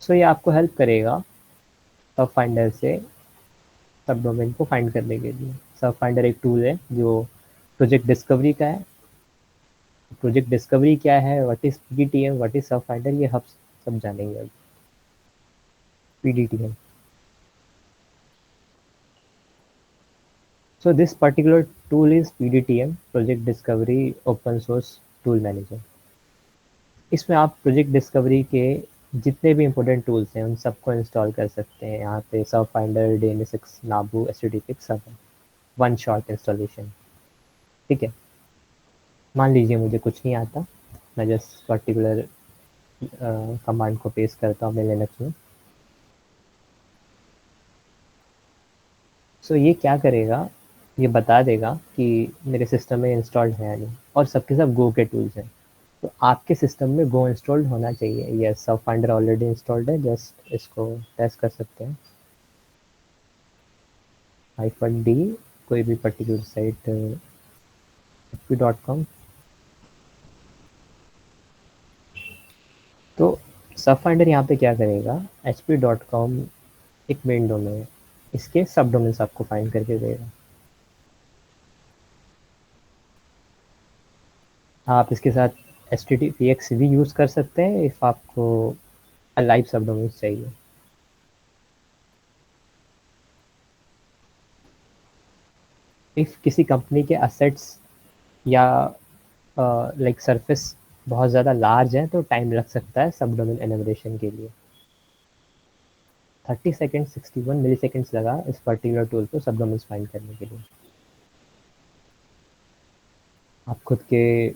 सो ये आपको हेल्प करेगा सब फाइंडर से सब डोमेन को फाइंड करने के लिए। सब फाइंडर एक टूल है जो प्रोजेक्ट डिस्कवरी का है। प्रोजेक्ट डिस्कवरी क्या है, व्हाट इज पीडीटीएम, व्हाट इज सब फाइंडर, ये हम सब जानेंगे अब। पीडीटीएम, so this particular tool is PDTM, Project Discovery Open Source Tool Manager। इसमें आप प्रोजेक्ट डिस्कवरी के जितने भी इंपॉर्टेंट टूल्स हैं उन सबको इंस्टॉल कर सकते हैं। यहाँ पे सब फाइंडर, DNSX, नाबू, एसटीडीपिक सब है, वन शॉट इंस्टॉलेशन। ठीक है, मान लीजिए मुझे कुछ नहीं आता, मैं जस्ट पर्टिकुलर कमांड को पेस्ट करता हूँ मेरे लिनक्स में। सो ये क्या करेगा, ये बता देगा कि मेरे सिस्टम में इंस्टॉल्ड है या नहीं, और सबके सब गो के टूल्स हैं। तो आपके सिस्टम में गो इंस्टॉल्ड होना चाहिए। यस, सब फाइंडर ऑलरेडी इंस्टॉल्ड है, जस्ट इसको टेस्ट कर सकते हैं। -d, कोई भी पर्टिकुलर साइट hp.com। तो सब फाइंडर यहाँ पे क्या करेगा, hp.com एक मेन डोमेन है, इसके सब डोमेन्स आपको फाइंड करके देगा। आप इसके साथ httpx भी यूज़ कर सकते हैं इफ़ आपको लाइव सब डोमेन्स चाहिए। इफ़ किसी कंपनी के असेट्स या लाइक सरफेस बहुत ज़्यादा लार्ज है तो टाइम लग सकता है सब डोमेन एनुमरेशन के लिए। 30 सेकेंड 61 मिली सेकेंड्स लगा इस पर्टिकुलर टूल को सब डोमेन्स फाइंड करने के लिए। आप खुद के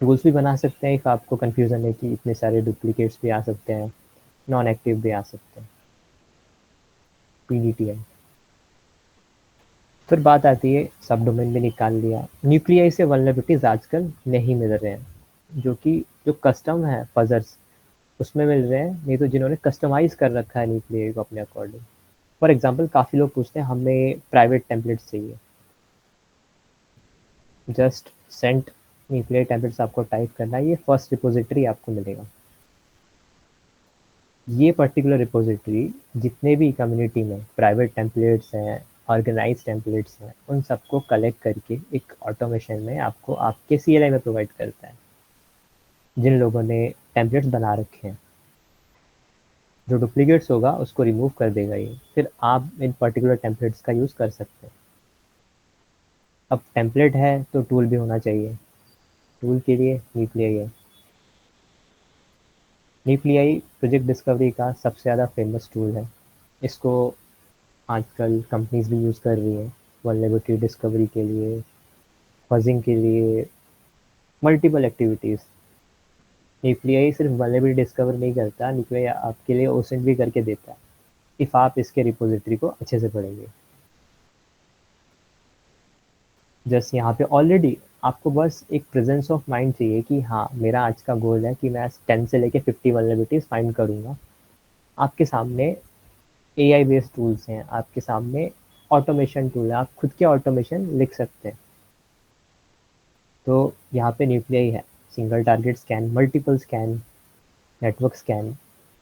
टूल्स भी बना सकते हैं इफ़ आपको कन्फ्यूज़न है कि इतने सारे डुप्लीकेट्स भी आ सकते हैं, नॉन एक्टिव भी आ सकते हैं। पीडीटीएम। फिर बात आती है सब डोमेन भी निकाल लिया, न्यूक्लियाई से वल्नरेबिलिटीज आजकल नहीं मिल रहे हैं, जो कि जो कस्टम है फजर्स उसमें मिल रहे हैं, नहीं तो जिन्होंने कस्टमाइज कर रखा है न्यूक्लियाई को अपने अकॉर्डिंग। फॉर एग्जांपल काफ़ी लोग पूछते हैं हमें प्राइवेट टेम्पलेट्स चाहिए, जस्ट सेंट न्यूक्लियाई टेम्पलेट्स आपको टाइप करना है, ये फर्स्ट रिपोजिटरी आपको मिलेगा। ये पर्टिकुलर रिपोजिटरी जितने भी कम्युनिटी में प्राइवेट टेम्पलेट्स हैं, ऑर्गेनाइज टेम्पलेट्स हैं, उन सबको कलेक्ट करके एक ऑटोमेशन में आपको आपके CLI में प्रोवाइड करता है। जिन लोगों ने टेम्पलेट्स बना रखे हैं, जो डुप्लीकेट्स होगा उसको रिमूव कर देगा ये, फिर आप इन पर्टिकुलर टेम्पलेट्स का यूज़ कर सकते हैं। अब टेम्पलेट है तो टूल भी होना चाहिए, टूल के लिए न्यूक्लियाई है। न्यूक्लियाई प्रोजेक्ट डिस्कवरी का सबसे ज़्यादा फेमस टूल है। इसको आजकल कंपनीज भी यूज़ कर रही हैं वल्नरेबिलिटी डिस्कवरी के लिए, फजिंग के लिए, मल्टीपल एक्टिविटीज़। न्यूक्लियाई सिर्फ वल्नरेबिलिटी डिस्कवर नहीं करता, न्यूक्लियाई आपके लिए ओसेंट भी करके देता है इफ़ आप इसके रिपोजिटरी को अच्छे से पढ़ेंगे। जस्ट यहाँ पे ऑलरेडी आपको बस एक प्रेजेंस ऑफ माइंड चाहिए कि हाँ मेरा आज का गोल है कि मैं 10 से लेके 50 वल्नरेबिलिटीज़ फाइंड करूँगा। आपके सामने AI बेस्ड टूल्स हैं, आपके सामने ऑटोमेशन टूल है, आप खुद के ऑटोमेशन लिख सकते हैं। तो यहाँ पे न्यूक्लियाई है, single target scan, multiple scan, network scan,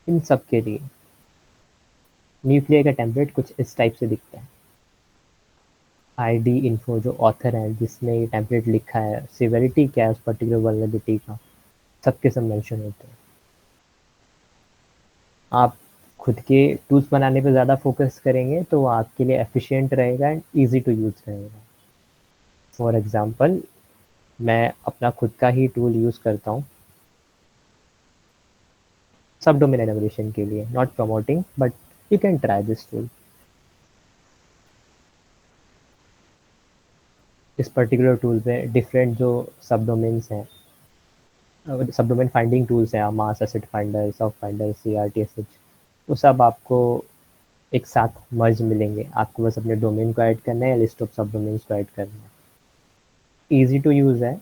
इन सब के लिए न्यूक्लियाई का टेम्पलेट कुछ इस टाइप से दिखता है। ID इन्फो जो ऑथर है जिसने ये टेम्पलेट लिखा है, सिवियरिटी क्या है उस पर्टिकुलर वल्नरेबिलिटी का, सबके सब मेंशन होते हैं। आप खुद के टूल्स बनाने पे ज़्यादा फोकस करेंगे तो वो आपके लिए एफिशिएंट रहेगा एंड ईजी टू यूज़ रहेगा। फॉर एग्जांपल मैं अपना खुद का ही टूल यूज़ करता हूँ, सब डोमेन एनुमरेशन के लिए, not promoting, but you can try this tool. इस पर्टिकुलर टूल पे डिफरेंट जो सब डोमेन्स हैं, सब डोमेन फाइंडिंग टूल्स हैं, मास एसिड फाइंडर, सब फाइंडर, CRTSH, वो सब आपको एक साथ मर्ज मिलेंगे। आपको बस अपने डोमेन को ऐड करना है या लिस्ट ऑफ सब डोमेन्स को ऐड करना है। ईजी टू यूज़ है।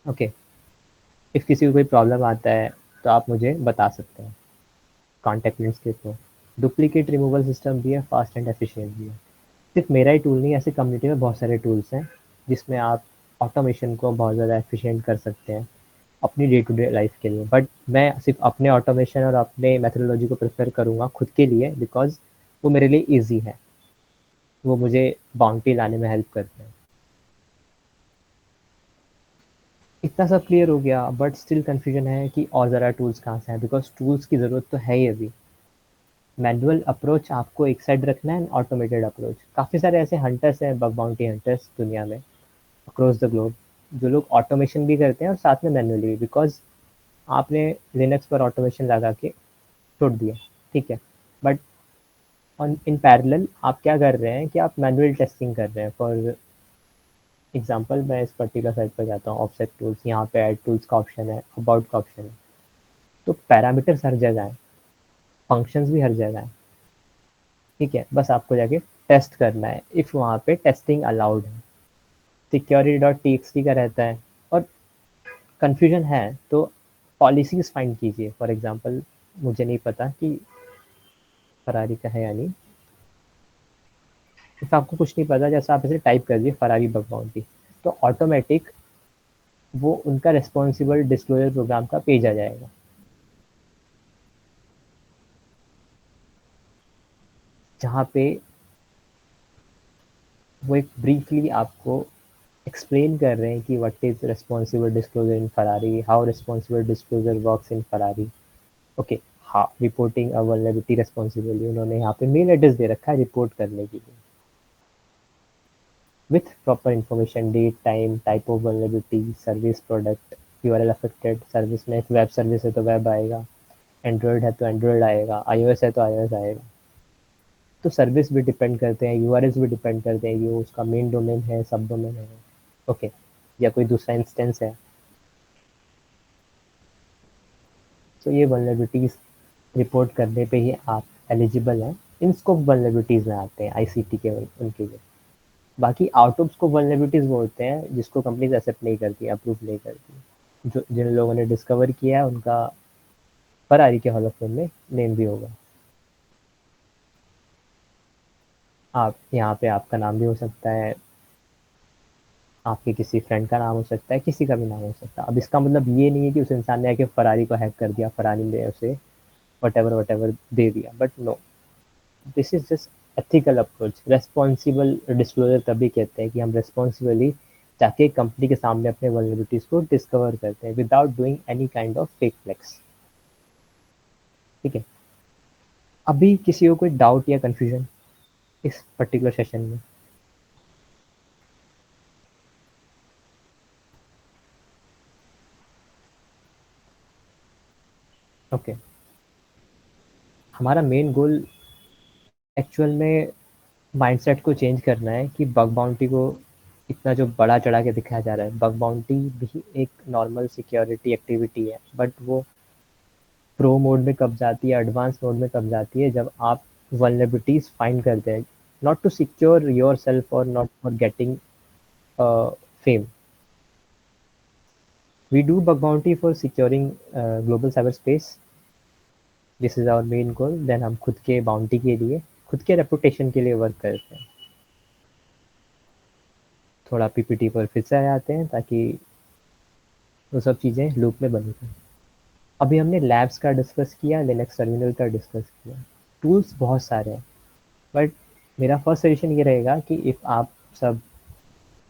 ओके, इफ़ किसी को कोई प्रॉब्लम आता है तो आप मुझे बता सकते हैं कॉन्टैक्ट लिंक्स के थ्रू। डुप्लीकेट रिमूवल सिस्टम भी है, फास्ट एंड एफिशिएंट भी है। सिर्फ मेरा ही टूल नहीं, ऐसे कम्युनिटी में बहुत सारे टूल्स हैं जिसमें आप ऑटोमेशन को बहुत ज़्यादा एफिशिएंट कर सकते हैं अपनी डे टू डे लाइफ के लिए। बट मैं सिर्फ अपने ऑटोमेशन और अपने मेथोडोलॉजी को प्रेफर करूँगा खुद के लिए, बिकॉज वो मेरे लिए ईजी है, वो मुझे बाउंटी लाने में हेल्प करते हैं। इतना सब क्लियर हो गया, बट स्टिल कन्फ्यूजन है कि और ज़रा टूल्स कहाँ से हैं, बिकॉज टूल्स की ज़रूरत तो है ही अभी। मैनुअल अप्रोच आपको एक साइड रखना है, ऑटोमेटेड अप्रोच। काफ़ी सारे ऐसे हंटर्स हैं, बग बाउंटी हंटर्स दुनिया में, अक्रॉस द ग्लोब, जो लोग ऑटोमेशन भी करते हैं और साथ में मैनुअली भी। बिकॉज आपने लिनक्स पर ऑटोमेशन लगा के छोड़ दिया, ठीक है, बट ऑन इन पैरेलल आप क्या कर रहे हैं कि आप मैनुअल टेस्टिंग कर रहे हैं। फॉर एग्जांपल, मैं इस पर्टिकुलर साइट पर जाता हूँ, ऑफसेट टूल्स, यहाँ पे ऐड टूल्स का ऑप्शन है, अबाउट का ऑप्शन है। तो पैरामीटर्स हर जगह है, फंक्शंस भी हर जगह है, ठीक है, बस आपको जाके टेस्ट करना है इफ़ वहाँ पे टेस्टिंग अलाउड है। security.txt का रहता है। और कन्फ्यूजन है तो पॉलिसीज फाइंड कीजिए। फॉर एग्जांपल, मुझे नहीं पता कि फरारी का है या नहीं। इफ आपको कुछ नहीं पता, जैसा आप इसे टाइप कर दिए फरारी बग बाउंटी, तो ऑटोमेटिक वो उनका रिस्पॉन्सिबल डिस्क्लोजर प्रोग्राम का पेज आ जाएगा, जहाँ पे वो एक ब्रीफली आपको एक्सप्लेन कर रहे हैं कि what is responsible disclosure in Ferrari, how responsible disclosure works in Ferrari. Okay, हाँ, रिपोर्टिंग अ वल्नरेबिलिटी रिस्पॉन्सिबली, उन्होंने यहाँ पे मेल एड्रेस दे रखा है रिपोर्ट करने के लिए, with proper information, date, time, type of vulnerability, service, product, URL affected. Service में वेब सर्विस है तो वेब आएगा, एंड्रॉयड है तो एंड्रॉयड आएगा, iOS है तो iOS आएगा। तो सर्विस भी डिपेंड करते हैं, यूआरएल्स भी डिपेंड करते हैं, ये उसका मेन डोमेन है, सब डोमेन है, ओके, या कोई दूसरा इंस्टेंस है। तो ये वल्नरेबिलिटीज रिपोर्ट करने पे ही आप एलिजिबल हैं। इन स्कोप वल्नरेबिलिटीज में आते हैं आईसीटी के उनके लिए। बाकी आउट ऑफ स्कोप वल्नरेबिलिटीज वो होते हैं जिसको कंपनीज एक्सेप्ट नहीं करती, अप्रूव नहीं करती। जो जिन लोगों ने डिस्कवर किया है उनका फरारी के हॉल ऑफ फेम में नेम भी होगा। आप यहाँ पे आपका नाम भी हो सकता है, आपके किसी फ्रेंड का नाम हो सकता है, किसी का भी नाम हो सकता है। अब इसका मतलब ये नहीं है कि उस इंसान ने आके फरारी को हैक कर दिया, फरारी ने उसे वट एवर दे दिया, but no, this is just ethical approach. Responsible disclosure तभी कहते हैं कि हम रेस्पॉन्सिबली जाके कंपनी के सामने अपने वल्नरेबिलिटीज को डिस्कवर करते हैं without doing any kind of fake flex, ठीक है। अभी किसी को कोई डाउट या कंफ्यूजन इस पर्टिकुलर सेशन में? ओके, हमारा मेन गोल एक्चुअल में माइंडसेट को चेंज करना है कि बग बाउंटी को इतना जो बड़ा चढ़ा के दिखाया जा रहा है। बग बाउंटी भी एक नॉर्मल सिक्योरिटी एक्टिविटी है, बट वो प्रो मोड में कब जाती है, एडवांस मोड में कब जाती है, जब आप वल्नरेबिलिटीज फाइंड करते हैं, not to secure yourself और not for getting fame. We do bug bounty for securing global cyber space, this is our main goal. Then हम खुद के बाउंटी के लिए, खुद के रेपुटेशन के लिए वर्क करते हैं। थोड़ा पीपीटी पर फिर से आ जाते हैं ताकि वो सब चीज़ें लूप में बनी रहें। अभी हमने लैब्स का डिस्कस किया, लिनक्स टर्मिनल का डिस्कस किया, टूल्स बहुत सारे हैं, बट मेरा फर्स्ट सजेशन ये रहेगा कि इफ़ आप सब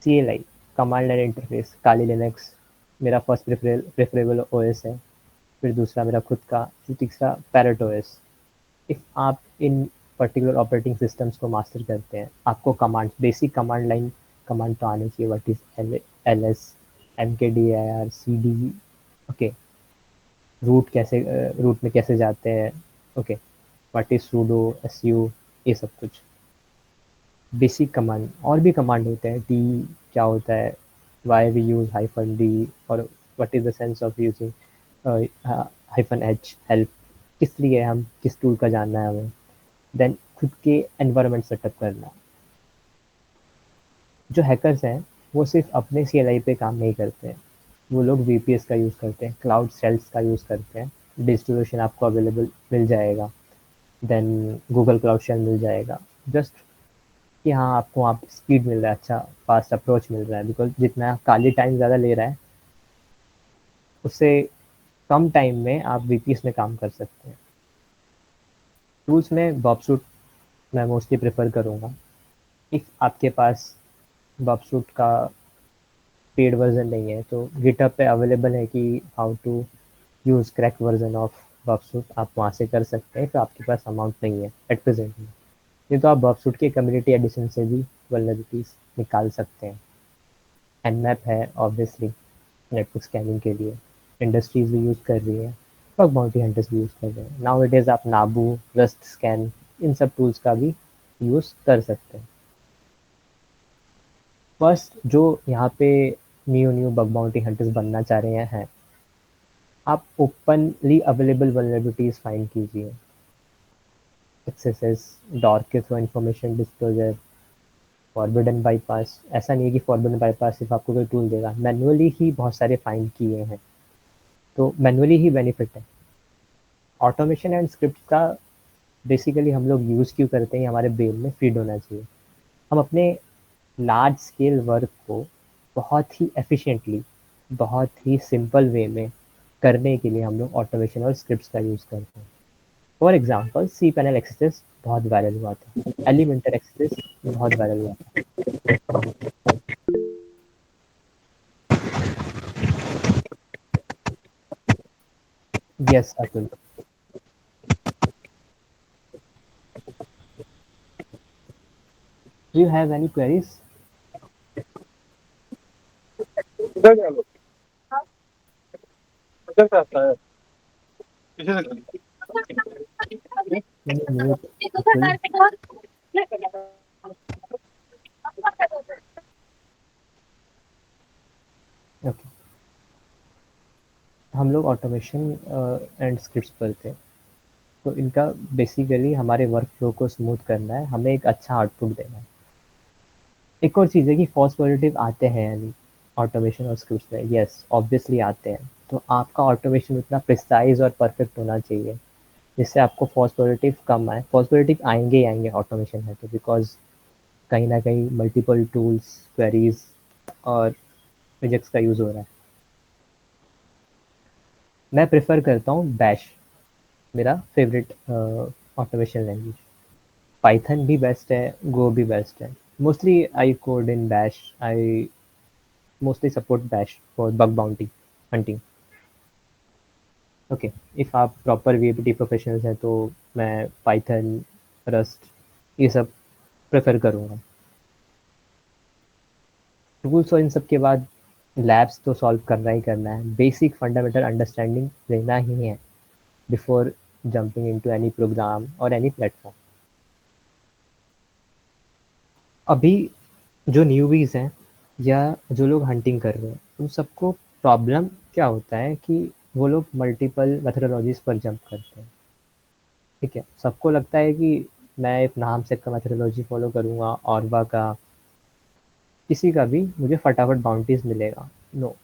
CLI, कमांड लाइन इंटरफेस, काली लिनक्स मेरा फर्स्ट प्रेफरेबल ओएस है, फिर दूसरा मेरा खुद का, फिर तीसरा पैरेट ओएस। इफ़ आप इन पर्टिकुलर ऑपरेटिंग सिस्टम्स को मास्टर करते हैं, आपको command, basic command line command तो आनी चाहिए, what is LS, MKDIR, CD, okay, root में कैसे जाते हैं, okay, what is sudo, SU, ये सब कुछ बेसिक कमांड। और भी कमांड होते हैं, टी क्या होता है, Y we use hyphen D, और what is the sense of using hyphen H, help, किस लिए हम किस टूल का जानना है हमें। देन खुद के एनवायरनमेंट सेटअप करना। जो हैकर्स हैं वो सिर्फ अपने CLI पे काम नहीं करते हैं, वो लोग VPS का यूज़ करते हैं, क्लाउड सेल्स का यूज़ करते हैं, डिस्ट्रीब्यूशन आपको अवेलेबल मिल जाएगा, देन गूगल क्लाउड शेल मिल जाएगा, जस्ट कि हाँ आपको वहाँ पे स्पीड मिल रहा है, अच्छा फास्ट अप्रोच मिल रहा है, बिकॉज जितना खाली टाइम ज़्यादा ले रहा है उससे कम टाइम में आप VPS में काम कर सकते हैं। टूल्स में बॉबसूट मैं मोस्टली प्रेफर करूँगा। इफ़ आपके पास बॉबसूट का पेड वर्जन नहीं है तो गिटहब पे अवेलेबल है कि how to use crack version of Burp Suite, आप वहाँ से कर सकते हैं तो आपके पास अमाउंट नहीं है एट प्रेजेंट में। नहीं तो आप बॉबसूट के कम्युनिटी एडिशन से भी वल्नरेबिलिटीज निकाल सकते हैं। Nmap है ऑब्वियसली नेटवर्क स्कैनिंग के लिए, इंडस्ट्रीज भी यूज़ कर रही है, बग बाउंटी हंटर्स भी यूज़ कर रहे हैं। नाउ इट इज़ आप नाबू, रस्ट स्कैन, इन सब टूल्स का भी यूज़ कर सकते हैं। फर्स्ट जो यहाँ पे new new bug bounty hunters बनना चाह रहे हैं, आप ओपनली अवेलेबल वल्नरेबिलिटीज फाइंड कीजिए, एक्सेसेस, डॉर के through information disclosure, forbidden bypass. ऐसा नहीं है कि फॉरबिडन बाईपास सिर्फ आपको कोई टूल देगा, मैनुअली ही बहुत सारे फाइंड किए हैं, तो मैनुअली ही बेनिफिट है। ऑटोमेशन एंड स्क्रिप्ट का बेसिकली हम लोग यूज़ क्यों करते हैं, हमारे ब्रेन में फीड होना चाहिए। हम अपने लार्ज स्केल वर्क को बहुत ही एफिशिएंटली, बहुत ही सिंपल वे में करने के लिए हम लोग ऑटोमेशन और स्क्रिप्ट्स का यूज़ करते हैं। For example cPanel access बहुत वायरल हुआ था, एलिमेंटर एक्सेस बहुत वायरल हुआ था। Yes Atul, do you have any queries? इधर क्या लो, इधर से आता है, पीछे से म्यूट अतुल। ओके, हम लोग ऑटोमेशन एंड स्क्रिप्ट्स पर थे, तो इनका बेसिकली हमारे वर्क फ्लो को स्मूथ करना है, हमें एक अच्छा आउटपुट देना है। एक और चीज़ है कि फॉल्स पॉजिटिव आते हैं यानी ऑटोमेशन और स्क्रिप्ट्स में, यस ऑब्वियसली आते हैं, तो आपका ऑटोमेशन उतना प्रिसाइज और परफेक्ट होना चाहिए जिससे आपको फॉल्स पॉजिटिव कम आए। फॉल्स पॉजिटिव आएंगे ही आएंगे ऑटोमेशन है तो, बिकॉज कहीं ना कहीं मल्टीपल टूल्स, क्वेरीज और प्रोजेक्ट्स का यूज़ हो रहा है। मैं प्रेफर करता हूँ बैश, मेरा फेवरेट ऑटोमेशन लैंग्वेज। पाइथन भी बेस्ट है, गो भी बेस्ट है। Mostly I code in bash, I mostly support bash for bug bounty hunting. Okay, if आप प्रॉपर VBT प्रोफेशनल्स हैं तो मैं पाइथन, रस्ट, ये सब प्रेफर करूँगा। टूल्स और इन सब के बाद लैब्स तो सॉल्व करना ही करना है, बेसिक फंडामेंटल अंडरस्टैंडिंग लेना ही है before jumping into any program और एनी प्लेटफॉर्म। अभी जो न्यूबीज़ हैं या जो लोग हंटिंग कर रहे हैं उन सबको प्रॉब्लम क्या होता है कि वो लोग मल्टीपल मेथडोलॉजीज पर जंप करते हैं। ठीक है, सबको लगता है कि मैं एक नाम से का मेथडोलॉजी फॉलो करूँगा और का किसी का भी मुझे फटाफट बाउंटीज मिलेगा। नो,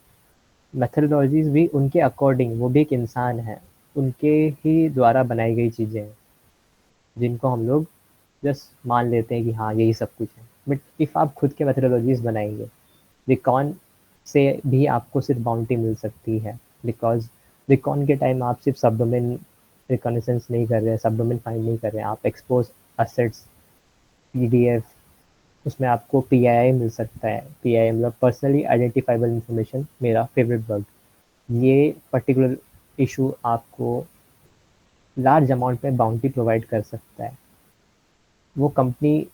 मेथडोलॉजीज भी उनके अकॉर्डिंग, वो भी एक इंसान है, उनके ही द्वारा बनाई गई चीज़ें हैं जिनको हम लोग जस्ट मान लेते हैं कि हाँ यही सब कुछ है। बट इफ़ आप खुद के मेथडोलॉजीज बनाएंगे, रिकॉन से भी आपको सिर्फ बाउंटी मिल सकती है, बिकॉज रिकॉन के टाइम आप सिर्फ सब डोमेन रिकॉनेसेंस नहीं कर रहे हैं, सब डोमेन फाइंड नहीं कर रहे हैं, आप एक्सपोज असेट्स, PDF, उसमें आपको PII मिल सकता है। PII मतलब पर्सनली आइडेंटिफाइबल इंफॉर्मेशन, मेरा फेवरेट बग। ये पर्टिकुलर इशू आपको लार्ज अमाउंट में बाउंटी प्रोवाइड कर सकता है। वो कंपनी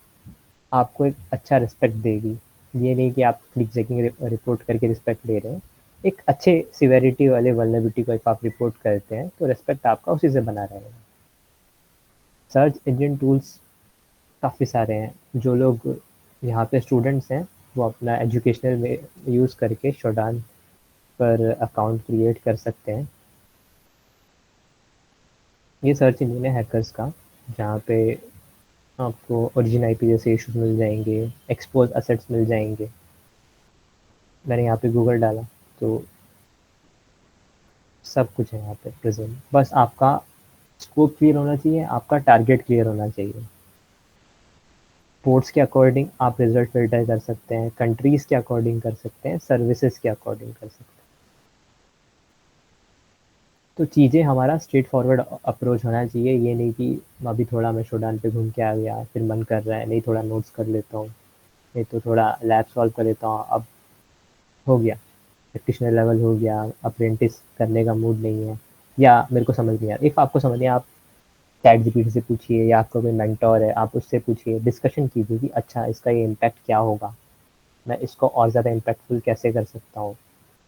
आपको एक अच्छा रिस्पेक्ट देगी, ये नहीं कि आप क्लिक चेकिंग रिपोर्ट करके रिस्पेक्ट ले रहे हैं, एक अच्छे सिवेरिटी वाले वल्नरेबिलिटी को इफ आप रिपोर्ट करते हैं तो रिस्पेक्ट आपका उसी से बना रहेगा। सर्च इंजन टूल्स काफ़ी सारे हैं। जो लोग यहाँ पे स्टूडेंट्स हैं वो अपना एजुकेशनल में यूज़ करके शोडान पर अकाउंट क्रिएट कर सकते हैं। ये सर्च इंजन है हैकर्स का, जहाँ पे आपको ओरिजिन आईपी जैसे इश्यूज मिल जाएंगे, एक्सपोज असेट्स मिल जाएंगे। मैंने यहाँ पे गूगल डाला तो सब कुछ है यहाँ पे प्रेजेंट। बस आपका स्कोप क्लियर होना चाहिए, आपका टारगेट क्लियर होना चाहिए। पोर्ट्स के अकॉर्डिंग आप रिजल्ट फिल्टर कर सकते हैं, कंट्रीज के अकॉर्डिंग कर सकते हैं, सर्विसेज के अकॉर्डिंग कर सकते हैं। तो चीज़ें हमारा स्ट्रेट फॉरवर्ड अप्रोच होना चाहिए। ये नहीं कि अभी थोड़ा मैं शोडान पे घूम के आ गया, फिर मन कर रहा है नहीं थोड़ा नोट्स कर लेता हूँ, नहीं तो थोड़ा लैब सॉल्व कर लेता हूँ, अब हो गया प्रैक्टिशनर लेवल हो गया, अप्रेंटिस करने का मूड नहीं है, या मेरे को समझ नहीं आया। इफ़ आपको समझ नहीं आया, आप चैट जीपीटी से पूछिए, या आपका कोई मेंटोर है आप उससे पूछिए, डिस्कशन कीजिए कि अच्छा इसका ये इम्पैक्ट क्या होगा, मैं इसको और ज़्यादा इम्पैक्टफुल कैसे कर सकता हूँ,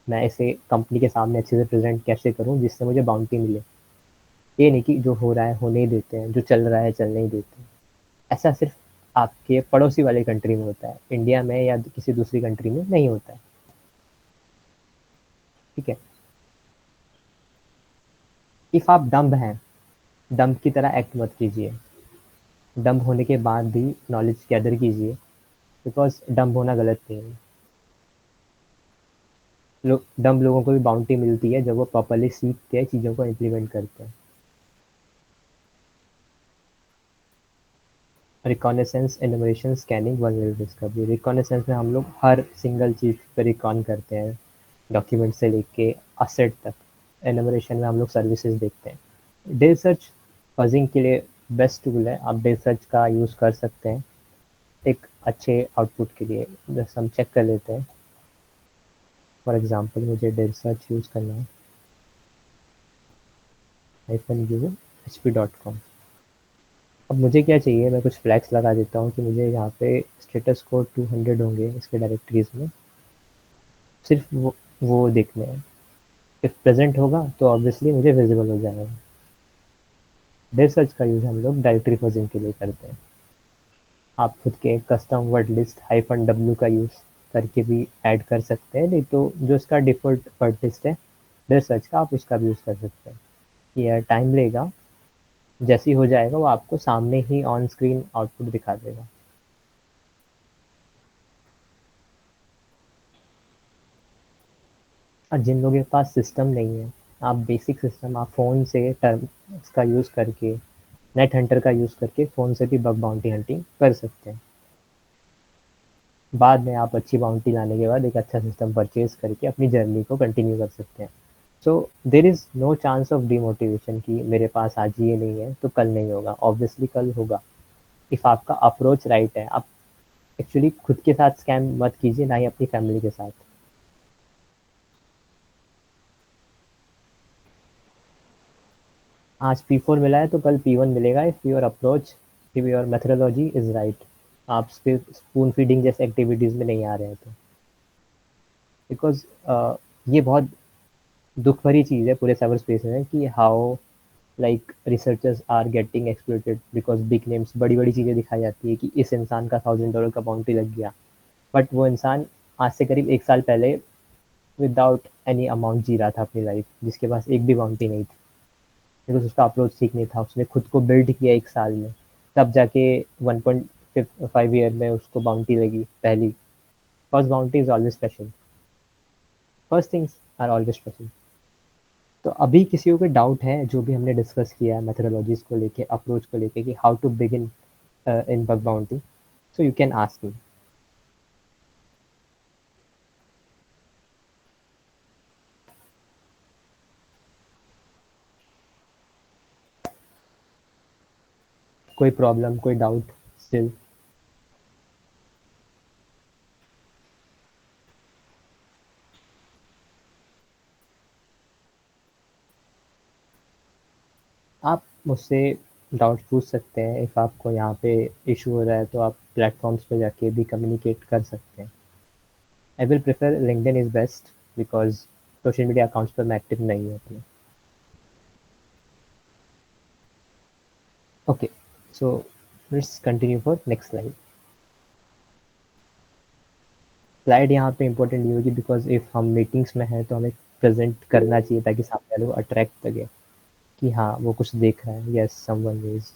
मैं इसे कंपनी के सामने अच्छे से प्रेजेंट कैसे करूँ जिससे मुझे बाउंटी मिले। ये नहीं कि जो हो रहा है होने ही देते हैं, जो चल रहा है चलने ही देते हैं। ऐसा सिर्फ आपके पड़ोसी वाले कंट्री में होता है, इंडिया में या किसी दूसरी कंट्री में नहीं होता है। ठीक है। इफ़ आप डम्ब हैं, डम्ब की तरह एक्ट मत कीजिए। डम्ब होने के बाद भी नॉलेज गैदर कीजिए, बिकॉज डम्ब होना गलत नहीं है। डम्ब लोगों को भी बाउंटी मिलती है जब वो प्रॉपरली सीख के चीज़ों को इम्प्लीमेंट करते हैं। Reconnaissance, enumeration, scanning, vulnerability discovery. Reconnaissance में हम लोग हर सिंगल चीज़ पे रिकॉन करते हैं, डॉक्यूमेंट से लेके असेट तक। एनुमरेशन में हम लोग सर्विसेज देखते हैं। डे सर्च फजिंग के लिए बेस्ट टूल है, आप डे सर्च का यूज़ कर सकते हैं एक अच्छे आउटपुट के लिए। जैसे हम चेक कर लेते हैं, फॉर एग्जांपल मुझे डे सर्च यूज़ करना है, -u hp.com। अब मुझे क्या चाहिए, मैं कुछ फ्लैग्स लगा देता हूँ कि मुझे यहाँ पे स्टेटस कोड 200 होंगे इसके डायरेक्टरीज में, सिर्फ वो देखने हैं। इफ प्रेजेंट होगा तो ऑब्वियसली मुझे विजिबल हो जाएगा। डे सर्च का यूज़ हम लोग डायरेक्टरी फजिंग के लिए करते हैं। आप खुद के कस्टम वर्ड लिस्ट -w का यूज़ करके भी ऐड कर सकते हैं, नहीं तो जो इसका डिफ़ॉल्ट वर्ड लिस्ट है डे सर्च का, आप उसका भी यूज़ कर सकते हैं। ये टाइम लेगा, जैसे ही हो जाएगा वो आपको सामने ही ऑन स्क्रीन आउटपुट दिखा देगा। और जिन लोगों के पास सिस्टम नहीं है, आप बेसिक सिस्टम, आप फ़ोन से टर्म का यूज़ करके, नेट हंटर का यूज़ करके फ़ोन से भी बग बाउंटी हंटिंग कर सकते हैं। बाद में आप अच्छी बाउंटी लाने के बाद एक अच्छा सिस्टम परचेज करके अपनी जर्नी को कंटिन्यू कर सकते हैं। So there is no chance of demotivation कि मेरे पास आज ये नहीं है तो कल नहीं होगा। ऑब्वियसली कल होगा, इफ़ आपका अप्रोच राइट है। आप एक्चुअली खुद के साथ स्कैम मत कीजिए, ना ही अपनी फैमिली के साथ। आज P4 मिला है तो कल P1 मिलेगा, if your approach, if your methodology is right. आप स्पून फीडिंग जैसे एक्टिविटीज़ में नहीं आ रहे हैं तो। बिकॉज ये बहुत दुख भरी चीज़ है पूरे साइबर स्पेस में कि how like researchers are getting exploited because big names, बड़ी बड़ी चीज़ें दिखाई जाती है कि इस इंसान का $1000 का बाउंटी लग गया, बट वो इंसान आज से करीब 1 साल पहले विदाउट एनी अमाउंट जी रहा था अपनी लाइफ, जिसके पास एक भी बाउंटी नहीं थी, बिकॉज उसका अप्रोच ठीक नहीं था। उसने खुद को बिल्ड किया 1 साल में, तब जाके 1.5 ईयर में उसको बाउंटी लगी पहली। First bounty is always special, first things are always special. तो अभी किसी को कोई डाउट है जो भी हमने डिस्कस किया है मेथोडोलॉजीज को लेके, अप्रोच को लेके, कि how to begin in bug bounty, so you can ask me. कोई प्रॉब्लम, कोई डाउट स्टिल? आप मुझसे डाउट पूछ सकते हैं। इफ़ आपको यहाँ पे इशू हो रहा है तो आप प्लेटफॉर्म्स पे जाके भी कम्युनिकेट कर सकते हैं। I will prefer LinkedIn is best because social media accounts पर मैं एक्टिव नहीं हूँ अपने। Okay, so let's continue for next slide. Slide यहाँ पे इंपॉर्टेंट ये होगी बिकॉज इफ हम मीटिंग्स में हैं तो हमें प्रेजेंट करना चाहिए ताकि सामने वाले को अट्रैक्ट लगे कि हाँ वो कुछ देख रहा है। Yes, someone is,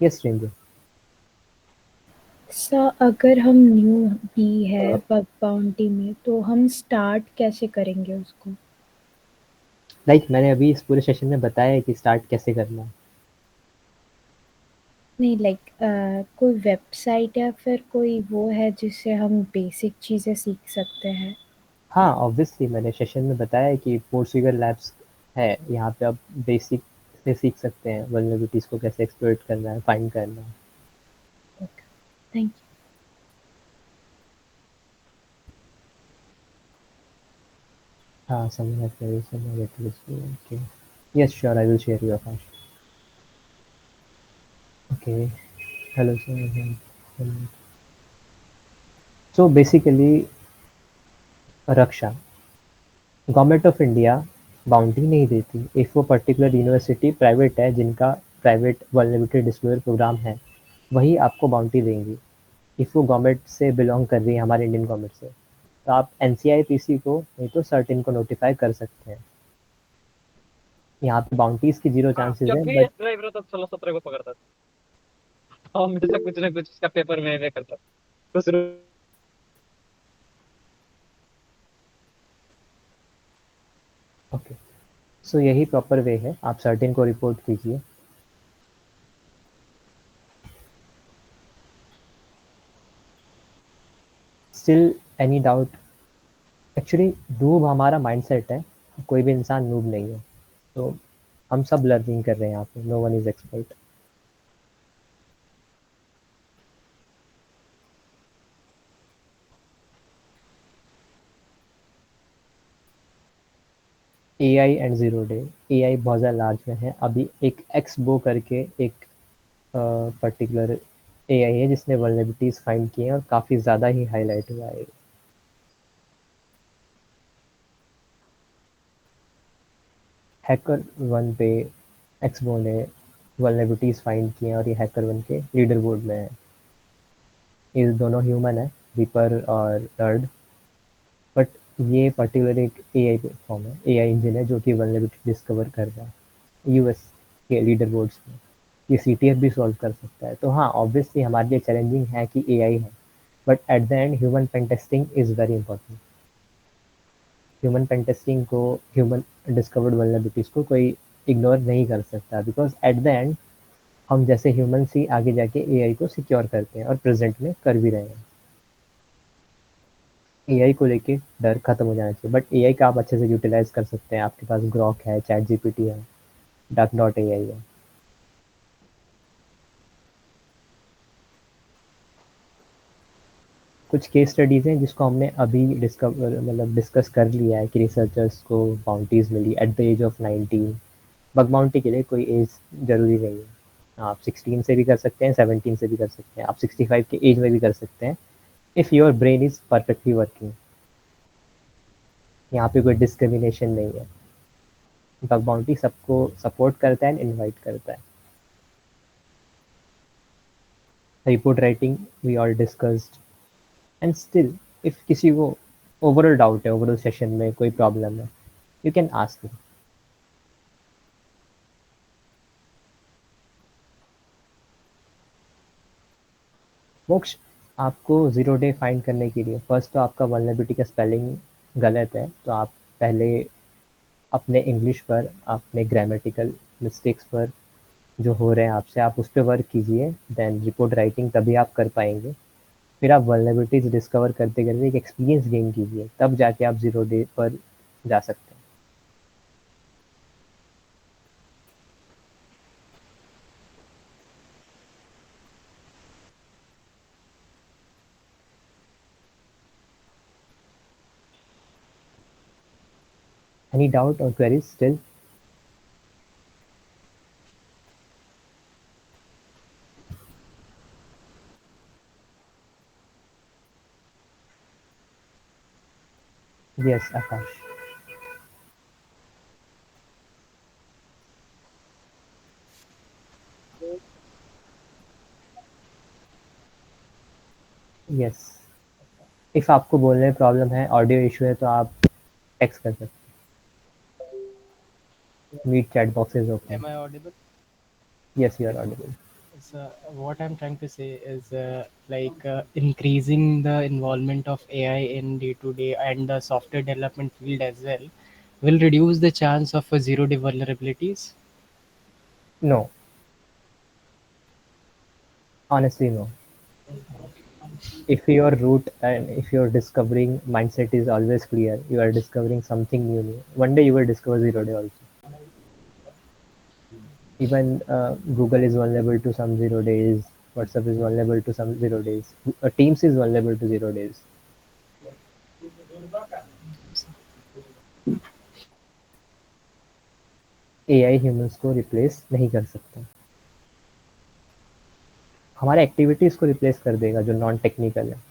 yes stranger. Sir अगर हम न्यू भी है बग बाउंटी में तो हम स्टार्ट कैसे करेंगे उसको? लाइक मैंने अभी इस पूरे सेशन में बताया है कि स्टार्ट कैसे करना है। नहीं लाइक कोई वेबसाइट या फिर कोई वो है जिससे हम बेसिक चीज़ें सीख सकते हैं? हाँ ऑब्वियसली मैंने सेशन में बताया है कि पोर्सिगर लैब्स है, यहाँ पे आप बेसिक से सीख सकते हैं वल्नरेबिलिटीज को कैसे एक्सप्लॉइट करना है, फाइंड करना है। Okay, thank you. हाँ someone has raised some negative issue. Okay, yes sure, I will share your flash. Okay, hello sir. Hello. So basically Raksha, government of India boundary नहीं देती। If वो particular university private है जिनका private vulnerability disclosure programme है, वही आपको boundary देंगी। If वो गवर्नमेंट से बिलोंग कर रही है, हमारे इंडियन गवर्नमेंट से, तो आप एनसीआईपीसी को नहीं तो सर्टेन को नोटिफाई कर सकते हैं। यहाँ पे बाउंड्रीज की जीरो हाँ, चांसेस जब है, भी ये बट ड्राइवर होता 16-17 को पकड़ता था, और मेरे से कुछ ना कुछ उसका पेपर में करता कुछ ओके, सो यही प्रॉपर वे है। आप सर्टेन को रिपोर्ट कीजिए। Still any doubt? Actually noob हमारा माइंडसेट है, कोई भी इंसान नूब नहीं है। तो हम सब लर्निंग कर रहे हैं यहाँ पे, no one is expert. AI and zero day. AI बहुत ज़्यादा लार्ज में है। अभी एक एक्सबो करके एक पर्टिकुलर एआई है जिसने वल्नरेबिलिटीज फाइंड किए हैं और काफ़ी ज़्यादा ही हाईलाइट हुआ है। हैकर वन पे एक्सबो ने वल्नरेबिलिटीज फाइंड किए हैं और ये हैकर वन के लीडर बोर्ड में है। ये दोनों ह्यूमन है, रिपर और नर्ड, बट ये पर्टिकुलर एक एआई प्लेटफॉर्म है, एआई इंजन है जो कि वल्नरेबिलिटी डिस्कवर कर रहा है यूएस के लीडर बोर्ड्स में। ये सीटीएफ भी सॉल्व कर सकता है। तो हाँ ऑब्वियसली हमारे लिए चैलेंजिंग है कि एआई है, but at the end human pen testing is very important. Human pen testing को, ह्यूमन डिस्कवर्ड वल्नरेबिलिटीज को कोई इग्नोर नहीं कर सकता, बिकॉज एट द एंड हम जैसे ह्यूमंस ही आगे जाके एआई को सिक्योर करते हैं और प्रेजेंट में कर भी रहे हैं। एआई को लेके डर खत्म हो जाना चाहिए, बट एआई का आप अच्छे से यूटिलाइज कर सकते हैं। आपके पास ग्रॉक है, चैट जीपीटी है, डक डॉट एआई है। कुछ केस स्टडीज़ हैं जिसको हमने अभी डिस्कस कर लिया है कि रिसर्चर्स को बाउंटीज मिली at the age of 19। Bug bounty के लिए कोई एज ज़रूरी नहीं है। आप 16 से भी कर सकते हैं, 17 से भी कर सकते हैं, आप 65 के एज में भी कर सकते हैं, if your brain is perfectly working. यहाँ पे कोई डिस्क्रिमिनेशन नहीं है। बग बाउंटी सबको सपोर्ट करता है एंड इनवाइट करता है। Report writing we all discussed, and still if किसी को ओवरऑल डाउट है, ओवरऑल सेशन में कोई प्रॉब्लम है, यू कैन आस्क मी। मोक्ष, आपको ज़ीरो डे फाइंड करने के लिए फर्स्ट तो आपका वल्नरेबिलिटी का स्पेलिंग गलत है, तो आप पहले अपने इंग्लिश पर, अपने ग्रामेटिकल मिस्टेक्स पर जो हो रहे हैं आपसे, आप उस पर वर्क कीजिए। देन रिपोर्ट राइटिंग तभी आप कर पाएंगे। फिर आप वल्नरेबिलिटीज डिस्कवर करते करते एक एक्सपीरियंस गेन कीजिए, तब जाके आप ज़ीरो डे पर जा सकते हैं। एनी डाउट और queries still? Yes, Akash. Yes, if आपको बोलने में प्रॉब्लम है, ऑडियो इशू है, तो आप टेक्स्ट कर सकते हैं। Meet chat box is open. Am I audible? Yes, you are audible. So what I'm trying to say is increasing the involvement of AI in day to day and the software development field as well will reduce the chance of zero day vulnerabilities. No, honestly no. If your root and if your discovering mindset is always clear, you are discovering something new. One day you will discover zero day also. Even Google is vulnerable to some zero days. WhatsApp is vulnerable to some zero days. Teams is vulnerable to zero days. AI humans को replace नहीं कर सकता। हमारे activities को replace कर देगा जो non technical है।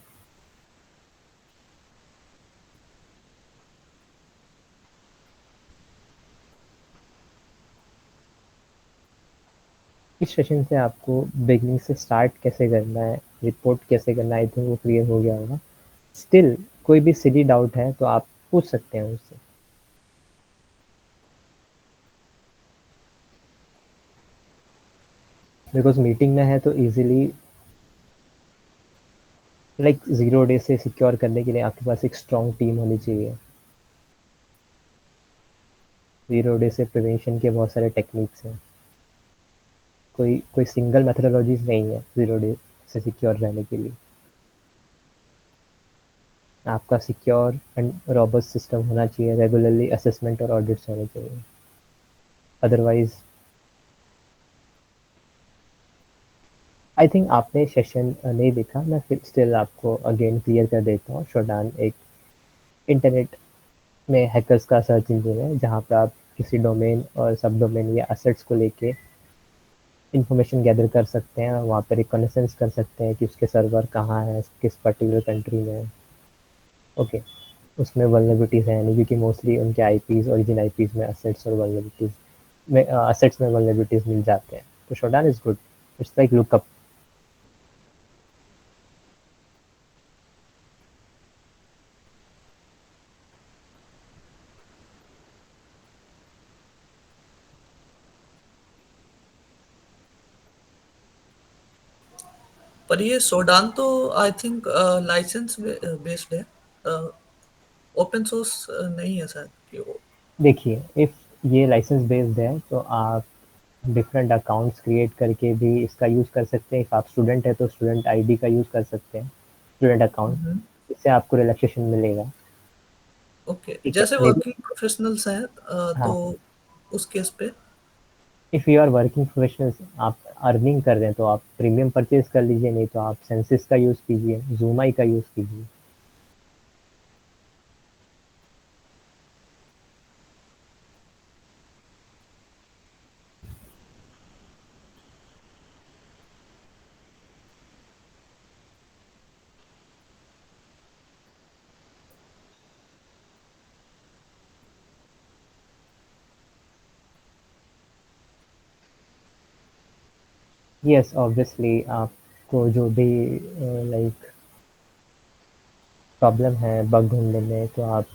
इस सेशन से आपको बिगनिंग से स्टार्ट कैसे करना है, रिपोर्ट कैसे करना है, आई थिंक वो क्लियर हो गया होगा। स्टिल कोई भी सिली डाउट है तो आप पूछ सकते हैं उससे। बिकॉज मीटिंग में है तो इजीली लाइक जीरो डे से सिक्योर करने के लिए आपके पास एक स्ट्रॉन्ग टीम होनी चाहिए। जीरो डे से प्रिवेंशन के बहुत सारे टेक्निक्स हैं। कोई कोई सिंगल मेथडोलॉजीज नहीं है जीरो डे से सिक्योर रहने के लिए। आपका सिक्योर एंड रॉबस्ट सिस्टम होना चाहिए, रेगुलरली असेसमेंट और ऑडिट्स होने चाहिए। अदरवाइज आई थिंक आपने सेशन नहीं देखा, मैं फिर स्टिल आपको अगेन क्लियर कर देता हूँ। शोडान एक इंटरनेट में हैकर्स का सर्च इंजन है जहाँ पे आप किसी डोमेन और सब डोमेन या असेट्स को लेके इंफॉर्मेशन गैदर कर सकते हैं और वहाँ पर रिकॉग्निसेंस कर सकते हैं कि उसके सर्वर कहाँ है, किस पर्टिकुलर कंट्री में है। ओके, उसमें वल्नरेबिलिटीज़ हैं नहीं, क्योंकि मोस्टली उनके आईपीज़, ओरिजिन आईपीज़ में असेट्स और वल्नरेबिलिटीज़ में असेट्स में वल्नरेबिलिटीज़ मिल जाते हैं। तो शोडान is good, it's like lookup. पर ये सोडान तो आई थिंक लाइसेंस बेस्ड है, ओपन सोर्स नहीं है शायद कि वो। देखिए, इफ़ ये लाइसेंस बेस्ड है तो आप डिफरेंट अकाउंट्स क्रिएट करके भी इसका यूज़ कर सकते हैं। इफ़ आप स्टूडेंट है तो स्टूडेंट आईडी का यूज़ कर सकते हैं, स्टूडेंट अकाउंट। इससे आपको रिलैक्सेशन मिलेगा। ओके, ठीक है, जैसे नहीं वर्किंग प्रोफेशनल्स हैं तो हाँ, उस केस पे। If you are working professionals, आप अर्निंग कर रहे हैं तो आप प्रीमियम परचेज कर लीजिए, नहीं तो आप सेंसिस का यूज़ कीजिए, जूमाई का यूज़ कीजिए। यस, ऑब्वियसली आपको जो भी लाइक प्रॉब्लम है बग ढूंढने में, तो आप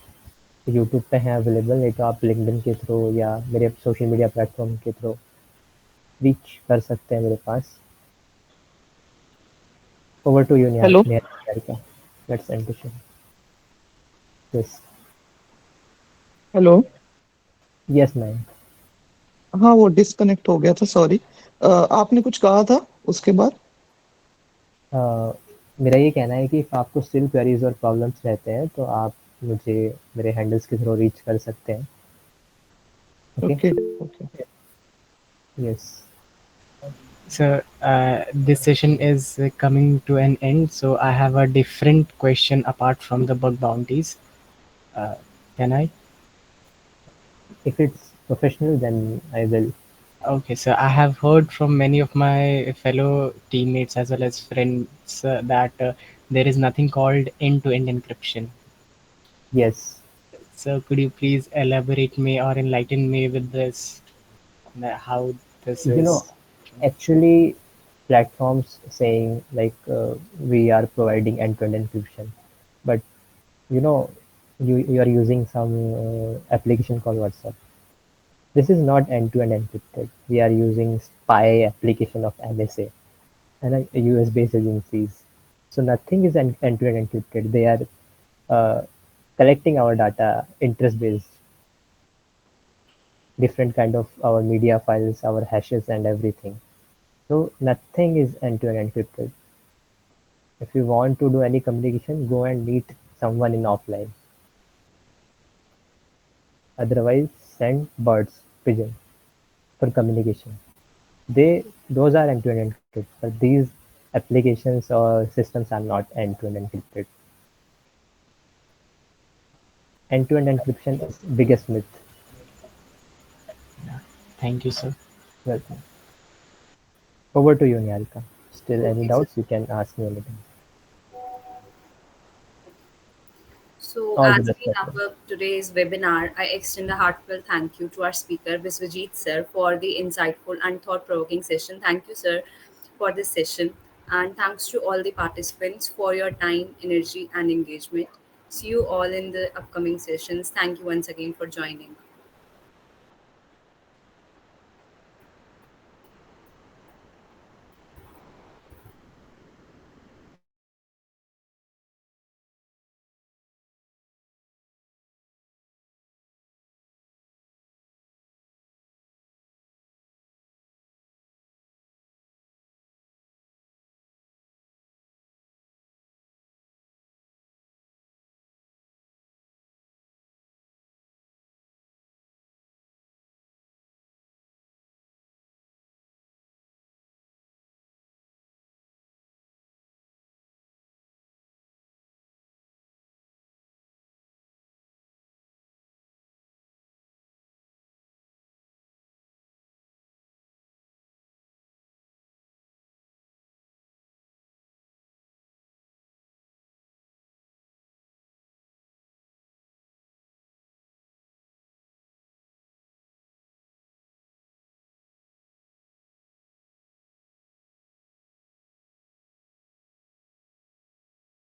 यूट्यूब पे हैं अवेलेबल, नहीं तो आप लिंक्डइन के थ्रू या मेरे सोशल मीडिया प्लेटफॉर्म के थ्रू रीच कर सकते हैं मेरे पास। Over to you hello. Niharika, let's end the show. Yes, hello. Yes ma'am. हाँ, वो डिस्कनेक्ट हो गया था, सॉरी। आपने कुछ कहा था उसके बाद? मेरा ये कहना है कि if आपको स्टिल क्वेरीज और प्रॉब्लम्स रहते हैं तो आप मुझे मेरे हैंडल्स के थ्रू रीच कर सकते हैं। Okay, okay okay. Yes. So this session is coming to an end. So I have a different question apart from the bug bounties. Can I? If it's professional, then I will. Okay, so I have heard from many of my fellow teammates as well as friends that there is nothing called end-to-end encryption. Yes. So could you please elaborate me or enlighten me with this, how this You know, is? actually, platforms saying like we are providing end-to-end encryption, but you know, you are using some application called WhatsApp. This is not end-to-end encrypted. We are using spy application of NSA and US-based agencies. So nothing is end-to-end encrypted. They are collecting our data, interest-based, different kind of our media files, our hashes, and everything. So nothing is end-to-end encrypted. If you want to do any communication, go and meet someone in offline. Otherwise, send birds, pigeon for communication. Those are end-to-end encrypted, but these applications or systems are not end-to-end encrypted. End-to-end encryption is biggest myth. Thank you, sir. Welcome. Over to you, Niharika. Still any Okay, so doubts? You can ask me anything. So, All the as best, we my wrap friend. up today's webinar, I extend a heartfelt thank you to our speaker, Viswajit sir, for the insightful and thought provoking session. Thank you, sir, for this session. And thanks to all the participants for your time, energy, and engagement. See you all in the upcoming sessions. Thank you once again for joining.